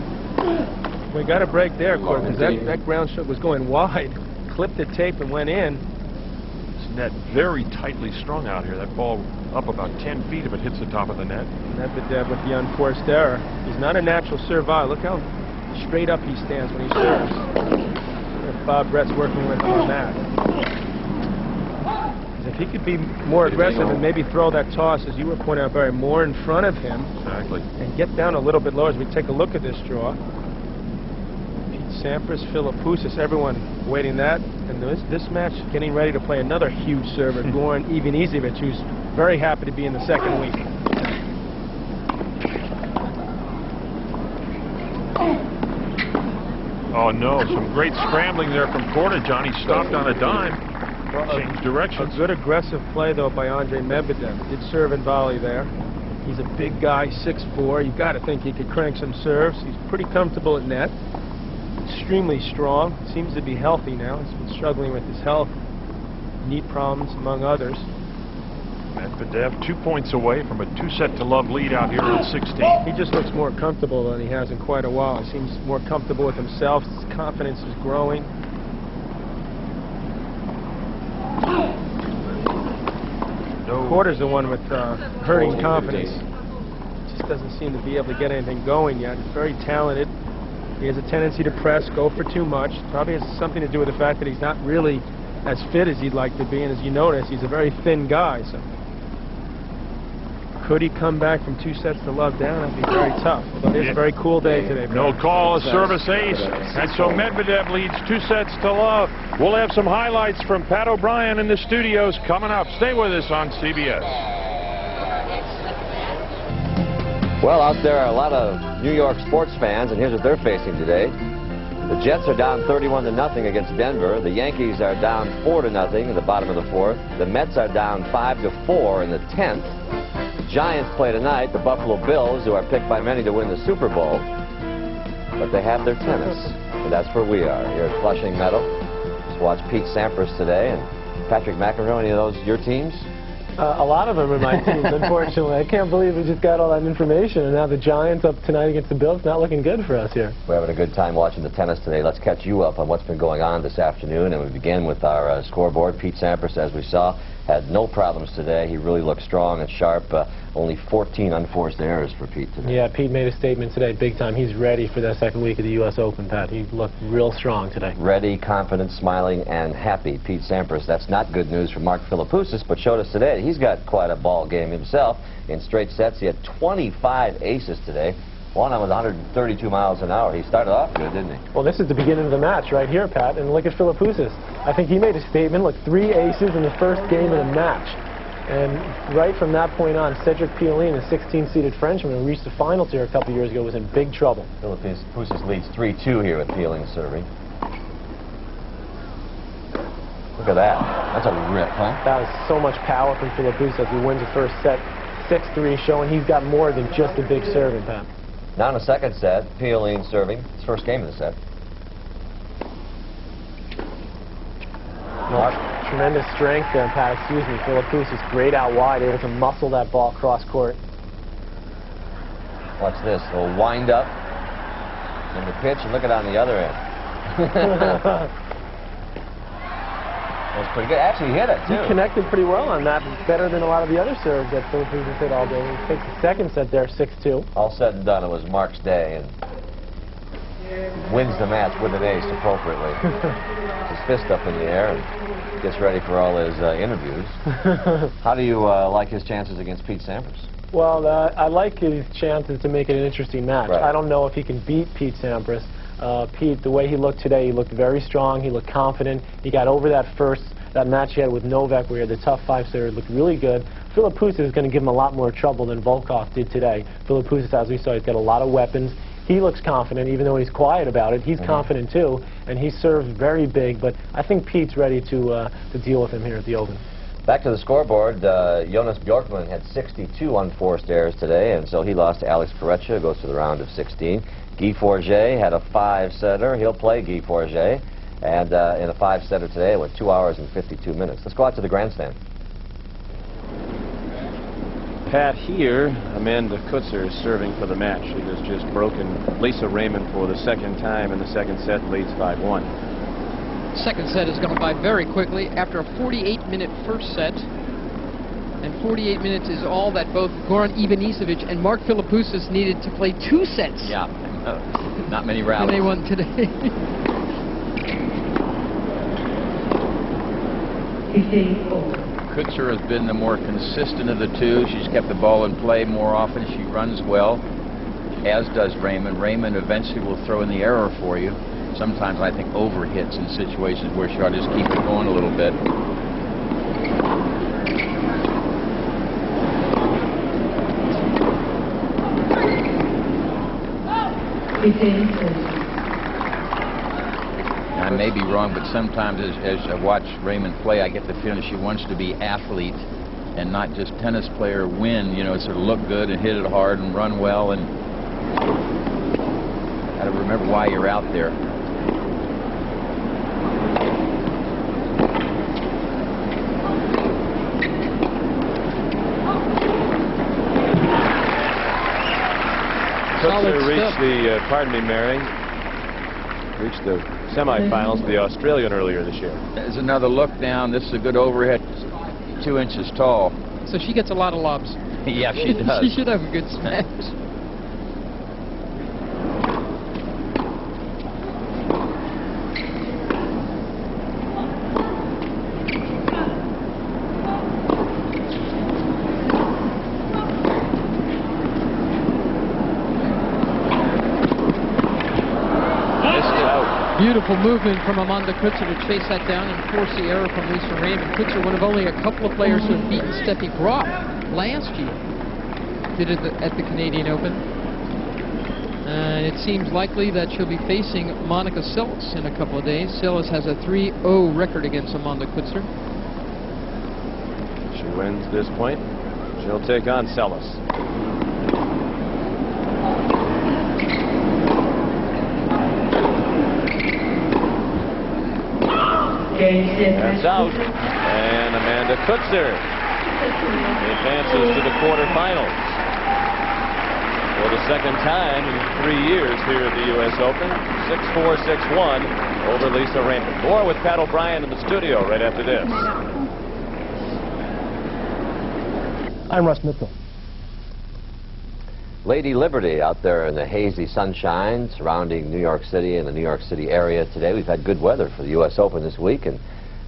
We got a break there, Korda, because that ground stroke was going wide. Clipped the tape and went in. This net very tightly strung out here. That ball up about 10 feet if it hits the top of the net. Medvedev with the unforced error. He's not a natural server. Look how straight up he stands when he serves. Bob Brett's working with him on that. If he could be more aggressive and maybe throw that toss, as you were pointing out, Barry, more in front of him, exactly, and get down a little bit lower as we take a look at this draw. Pete Sampras, Philippoussis, everyone waiting that, and this match getting ready to play another huge server, Goran Ivanisevic, who's very happy to be in the second week. Oh no, some great scrambling there from Korda. Johnny stopped on a dime. Changed directions. A good aggressive play, though, by Andre Medvedev. Did serve and volley there. He's a big guy, 6'4". You've got to think he could crank some serves. He's pretty comfortable at net. Extremely strong. Seems to be healthy now. He's been struggling with his health. Knee problems, among others. Medvedev 2 points away from a 2-set-to-love lead out here on 16. He just looks more comfortable than he has in quite a while. He seems more comfortable with himself. His confidence is growing. Korda's the one with hurting confidence. Just doesn't seem to be able to get anything going yet. He's very talented. He has a tendency to press, go for too much. Probably has something to do with the fact that he's not really as fit as he'd like to be, and as you notice, he's a very thin guy. So could he come back from 2 sets to love down? That'd be very tough. Although it is a very cool day today. No call, a service ace. And so Medvedev leads 2 sets to love. We'll have some highlights from Pat O'Brien in the studios coming up. Stay with us on CBS. Well, out there are a lot of New York sports fans, and here's what they're facing today. The Jets are down 31-0 against Denver. The Yankees are down 4-0 in the bottom of the 4th. The Mets are down 5-4 in the 10th. The Giants play tonight the Buffalo Bills, who are picked by many to win the Super Bowl. But they have their tennis, and that's where we are, here at Flushing Meadow. Just watch Pete Sampras today, and Patrick McEnroe. Any of those your teams? A lot of them are my teams, unfortunately. I can't believe we just got all that information, and now the Giants up tonight against the Bills. Not looking good for us here. We're having a good time watching the tennis today. Let's catch you up on what's been going on this afternoon, and we begin with our scoreboard. Pete Sampras, as we saw, had no problems today. He really looked strong and sharp. Only 14 unforced errors for Pete today. Yeah, Pete made a statement today, big time. He's ready for that second week of the U.S. Open, Pat. He looked real strong today. Ready, confident, smiling, and happy. Pete Sampras. That's not good news for Mark Philippoussis, but showed us today that he's got quite a ball game himself. In straight sets, he had 25 aces today. One of them was 132 miles an hour. He started off good, didn't he? Well, this is the beginning of the match right here, Pat. And look at Philippoussis. I think he made a statement. Look, 3 aces in the first game of the match. And right from that point on, Cedric Pioline, the 16-seeded Frenchman who reached the finals here a couple years ago, was in big trouble. Philippoussis leads 3-2 here with Pioline serving. Look at that. That's a rip, huh? That was so much power from Philippoussis as he wins the first set. 6-3, showing he's got more than just a big serving, Pat. Now in the second set, Pioline serving. His first game of the set. Tremendous strength there, Pat. Excuse me. Philippoussis great out wide, able to muscle that ball cross court. Watch this. A little wind up in the pitch, and look at it on the other end. That's pretty good. Actually, he hit it, too. He connected pretty well on that. Better than a lot of the other serves that Philippoussis hit all day. He takes the second set there, 6-2. All said and done, it was Mark's day, and wins the match with an ace appropriately. His fist up in the air and gets ready for all his interviews. How do you like his chances against Pete Sampras? Well, I like his chances to make it an interesting match. Right. I don't know if he can beat Pete Sampras. Pete, the way he looked today, he looked very strong. He looked confident. He got over that match he had with Novak where he had the tough 5-setter. Looked really good. Philippoussis is going to give him a lot more trouble than Volkov did today. Philippoussis, as we saw, he's got a lot of weapons. He looks confident, even though he's quiet about it. He's confident too, and he serves very big. But I think Pete's ready to deal with him here at the Open. Back to the scoreboard, Jonas Bjorkman had 62 unforced errors today, and so he lost to Alex Corretja, goes to the round of 16. Guy Forget had a 5-setter. He'll play Guy Forget. And in a 5-setter today, it went 2 hours and 52 minutes. Let's go out to the grandstand. Pat, here, Amanda Kutzer is serving for the match. She has just broken Lisa Raymond for the second time in the second set, leads 5-1. Second set has gone by very quickly after a 48-minute first set. And 48 minutes is all that both Goran Ivanisevic and Mark Philippoussis needed to play 2 sets. Yeah, not many rallies. And they won today. Kutzer has been the more consistent of the two. She's kept the ball in play more often. She runs well, as does Raymond. Raymond eventually will throw in the error for you. Sometimes I think overhits in situations where she ought to just keep it going a little bit. I may be wrong, but sometimes as I watch Raymond play, I get the feeling she wants to be athlete and not just tennis player win, you know, sort of look good and hit it hard and run well, and got to remember why you're out there. Kutzer reached the, pardon me, Mary, reached the semifinals of the Australian earlier this year. There's another look down. This is a good overhead, 2 inches tall. So she gets a lot of lobs. Yeah, she does. She should have a good smash. Beautiful movement from Amanda Kutzer to chase that down and force the error from Lisa Raymond. Kutzer, one of only a couple of players who have beaten Steffi Graf last year, did it at the Canadian Open. And it seems likely that she'll be facing Monica Seles in a couple of days. Seles has a 3-0 record against Amanda Kutzer. She wins this point. She'll take on Seles. That's out, and Amanda Kutzer advances to the quarterfinals for the second time in 3 years here at the U.S. Open. 6-4, 6-1 over Lisa Raymond. More with Pat O'Brien in the studio right after this. I'm Russ Mitchell. Lady Liberty out there in the hazy sunshine surrounding New York City and the New York City area today. We've had good weather for the U.S. Open this week, and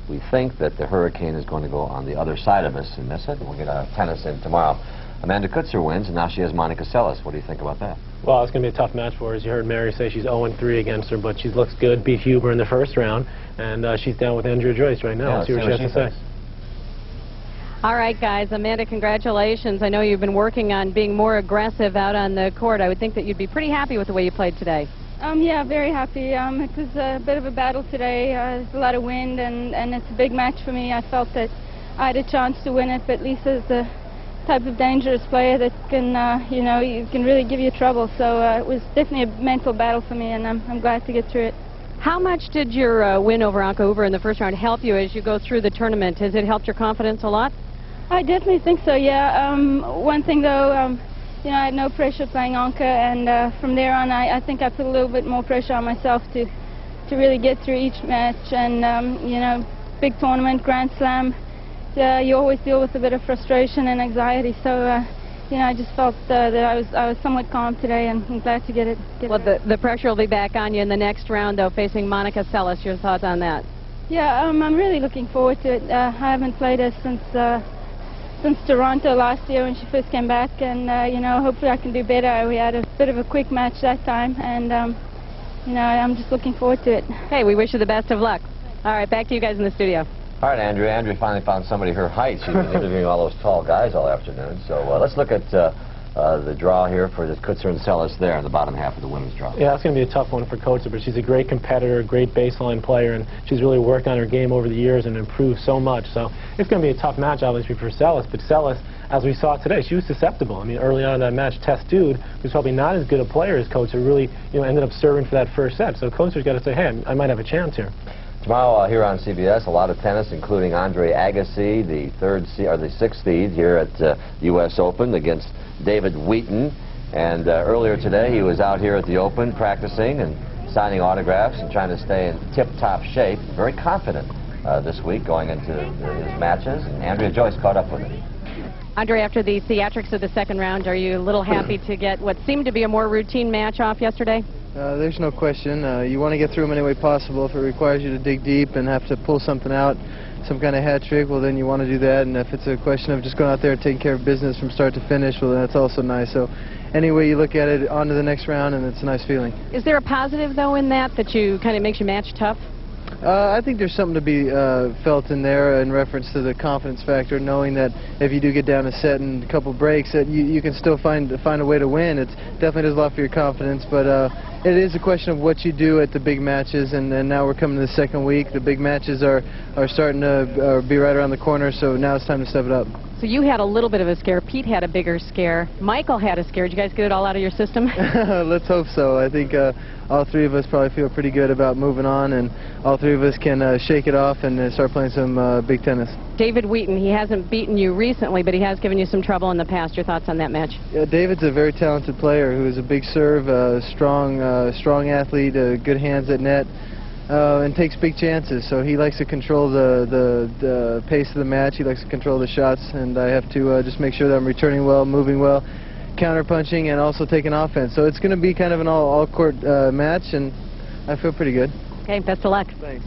we think that the hurricane is going to go on the other side of us and miss it. We'll get our tennis in tomorrow. Amanda Kutzer wins, and now she has Monica Seles. What do you think about that? Well, it's going to be a tough match for her. As you heard Mary say, she's 0-3 against her, but she looks good, beat Huber in the first round, and she's down with Andrea Joyce right now. Let's see what she has to say. All right, guys. Amanda, congratulations. I know you've been working on being more aggressive out on the court. I would think that you'd be pretty happy with the way you played today. Yeah, very happy. It was a bit of a battle today. There's a lot of wind, and it's a big match for me. I felt that I had a chance to win it, but Lisa's the type of dangerous player that can, you know, can really give you trouble. So it was definitely a mental battle for me, and I'm glad to get through it. How much did your win over Anka Huber in the first round help you as you go through the tournament? Has it helped your confidence a lot? I definitely think so, yeah. One thing, though, you know, I had no pressure playing Anka, and from there on, I think I put a little bit more pressure on myself to really get through each match. And, you know, big tournament, Grand Slam, you always deal with a bit of frustration and anxiety. So, you know, I just felt that I was somewhat calm today, and I'm glad to get it. Well, the pressure will be back on you in the next round, though, facing Monica Seles. Your thoughts on that? Yeah, I'm really looking forward to it. I haven't played her since Toronto last year when she first came back, and you know, hopefully I can do better. We had a bit of a quick match that time, and you know, I'm just looking forward to it. Hey, we wish you the best of luck. All right, back to you guys in the studio. All right, Andrea. Andrea finally found somebody her height. She's been interviewing all those tall guys all afternoon. So let's look at the draw here for the Kutzer and Sellis there in the bottom half of the women's draw. Yeah, that's going to be a tough one for Kutzer, but she's a great competitor, a great baseline player, and she's really worked on her game over the years and improved so much. So it's going to be a tough match, obviously, for Sellis. But Sellis, as we saw today, she was susceptible. I mean, early on in that match, Tess Dude, who's probably not as good a player as Kutzer, really, ended up serving for that first set. So Kutzer's got to say, hey, I might have a chance here. Tomorrow here on CBS, a lot of tennis, including Andre Agassi, the sixth seed here at the U.S. Open against David Wheaton. And earlier today, he was out here at the Open practicing and signing autographs and trying to stay in tip-top shape. Very confident this week going into his matches. And Andrea Joyce caught up with him. Andre, after the theatrics of the second round, are you a little happy to get what seemed to be a more routine match off yesterday? There's no question. You want to get through them any way possible. If it requires you to dig deep and have to pull something out, some kind of hat trick, well, then you want to do that. And if it's a question of just going out there and taking care of business from start to finish, well, then that's also nice. So any way you look at it, on to the next round, and it's a nice feeling. Is there a positive, though, in that you kind of makes you match tough? I think there's something to be felt in there in reference to the confidence factor, knowing that if you do get down a set and a couple breaks, that you can still find a way to win. It definitely does a lot for your confidence, but it is a question of what you do at the big matches, and now we're coming to the second week. The big matches are starting to be right around the corner, so now it's time to step it up. So you had a little bit of a scare. Pete had a bigger scare. Michael had a scare. Did you guys get it all out of your system? Let's hope so. I think all three of us probably feel pretty good about moving on, and all three of us can shake it off and start playing some big tennis. David Wheaton, he hasn't beaten you recently, but he has given you some trouble in the past. Your thoughts on that match? Yeah, David's a very talented player who is a big serve, strong athlete, good hands at net. And takes big chances, so he likes to control the pace of the match. He likes to control the shots, and I have to just make sure that I'm returning well, moving well, counter-punching, and also taking offense. So it's going to be kind of an all-court match, and I feel pretty good. Okay, best of luck. Thanks.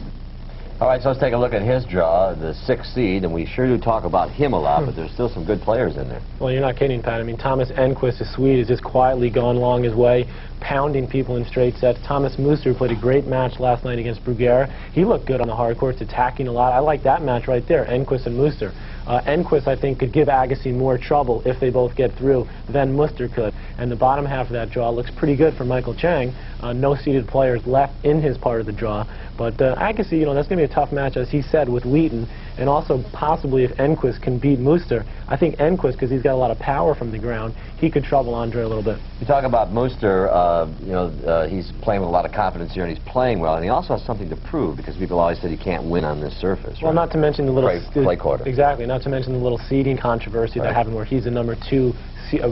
All right, so let's take a look at his draw, the sixth seed, and we sure do talk about him a lot, but there's still some good players in there. Well, you're not kidding, Pat. I mean, Thomas Enquist, the Swede, has just quietly gone along his way, pounding people in straight sets. Thomas Muster played a great match last night against Bruguera. He looked good on the hard courts, attacking a lot. I like that match right there, Enquist and Muster. Enquist, I think, could give Agassi more trouble if they both get through than Muster could. And the bottom half of that draw looks pretty good for Michael Chang. No seeded players left in his part of the draw. But Agassi, that's going to be a tough match, as he said, with Wheaton. And also, possibly, if Enquist can beat Muster, I think Enquist, because he's got a lot of power from the ground, he could trouble Andre a little bit. You talk about Muster, he's playing with a lot of confidence here, and he's playing well, and he also has something to prove, because people always said he can't win on this surface. Well, right? not to mention the little... Play quarter. Exactly, not to mention the little seeding controversy that happened where he's the #2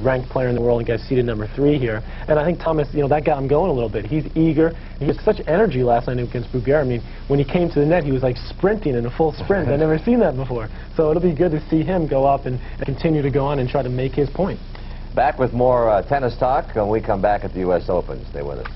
ranked player in the world and gets seeded #3 here. And I think Thomas, that got him going a little bit. He's eager. He had such energy last night against Bruguera. I mean, when he came to the net, he was like sprinting in a full sprint. I've never seen that before. So it'll be good to see him go up and continue to go on and try to make his point. Back with more tennis talk when we come back at the U.S. Open. Stay with us.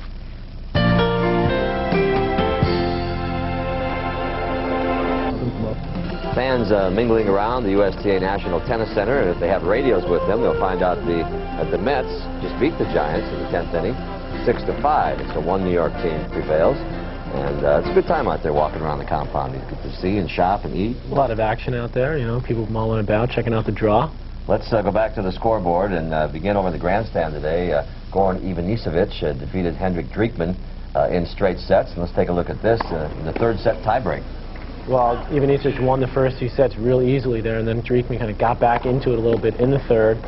Fans mingling around the USTA National Tennis Center, and if they have radios with them, they'll find out the Mets just beat the Giants in the 10th inning, 6-5. And so one New York team prevails, and it's a good time out there walking around the compound. You get to see and shop and eat. A lot of action out there, people mulling about, checking out the draw. Let's go back to the scoreboard and begin over the grandstand today. Goran Ivanisevic defeated Hendrik Driekman in straight sets, and let's take a look at this in the third set tiebreak. Well, Ivanisevic won the first 2 sets real easily there, and then Driekman kind of got back into it a little bit in the third.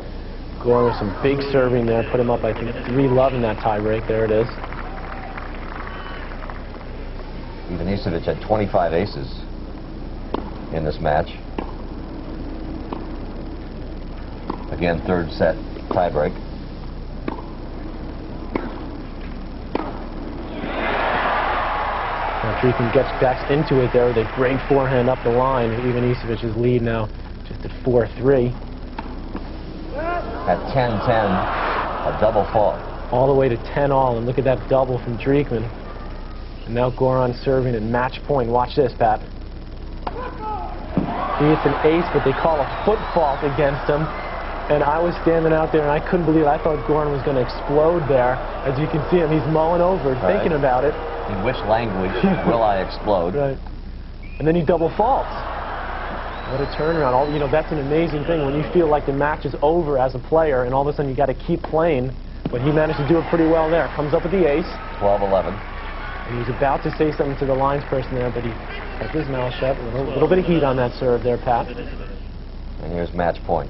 Goran with some big serving there, put him up, I think, 3-love in that tiebreak. There it is. Ivanisevic had 25 aces in this match. Again, third set tiebreak. Driekman gets back into it there with a great forehand up the line. Ivanisevic's lead now just at 4-3. At 10-10, a double fault. All the way to 10-all, and look at that double from Driekman. And now Goran serving at match point. Watch this, Pat. He hits an ace, but they call a foot fault against him. And I was standing out there, and I couldn't believe it. I thought Goran was going to explode there. As you can see him, he's mulling over, thinking about it. In which language will I explode? Right. And then he double faults. What a turnaround. You know, that's an amazing thing when you feel like the match is over as a player and all of a sudden you got to keep playing. But he managed to do it pretty well there. Comes up with the ace. 12-11. And he was about to say something to the lines person there, but he kept his mouth shut. A little bit of heat on that serve there, Pat. And here's match point.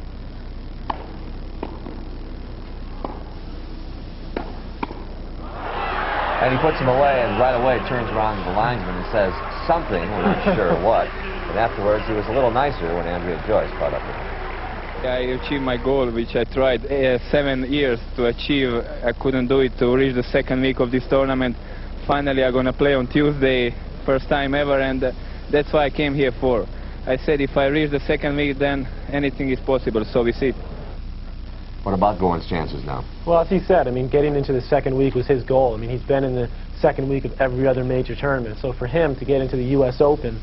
And he puts him away, and right away turns around to the linesman and says something, we're not sure what. And afterwards, he was a little nicer when Andrea Joyce caught up with him. I achieved my goal, which I tried 7 years to achieve. I couldn't do it to reach the second week of this tournament. Finally, I'm going to play on Tuesday, first time ever, and that's why I came here for. I said if I reach the second week, then anything is possible, so we see. What about Goran's chances now? Well, as he said, I mean, getting into the second week was his goal. I mean, he's been in the second week of every other major tournament. So for him to get into the U.S. Open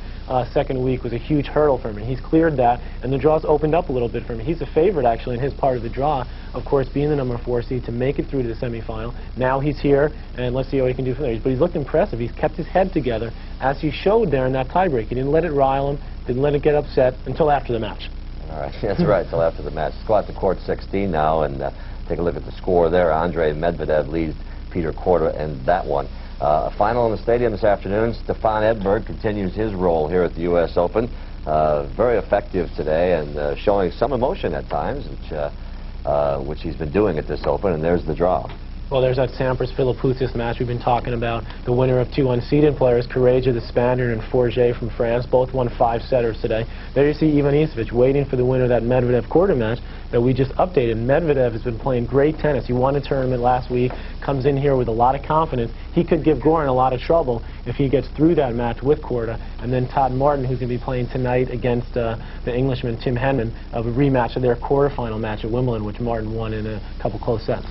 second week was a huge hurdle for him. And he's cleared that, and the draw's opened up a little bit for him. He's a favorite, actually, in his part of the draw, of course, being the number 4 seed to make it through to the semifinal. Now he's here, and let's see what he can do from there. But he's looked impressive. He's kept his head together, as he showed there in that tiebreak. He didn't let it rile him, didn't let it get upset until after the match. All right, that's right, till after the match. Let's go out to court 16 now and take a look at the score there. Andrei Medvedev leads Peter Korda in that one. A final in the stadium this afternoon. Stefan Edberg continues his role here at the U.S. Open. Very effective today and showing some emotion at times, which he's been doing at this Open, and there's the draw. Well, there's that Sampras-Philippoussis match we've been talking about. The winner of 2 unseeded players, Courreja, the Spaniard, and Forget from France, both won 5-setters today. There you see Ivan Isavic waiting for the winner of that Medvedev-Korda match that we just updated. Medvedev has been playing great tennis. He won a tournament last week, comes in here with a lot of confidence. He could give Goran a lot of trouble if he gets through that match with Korda. And then Todd Martin, who's going to be playing tonight against the Englishman Tim Henman, of a rematch of their quarterfinal match at Wimbledon, which Martin won in a couple close sets.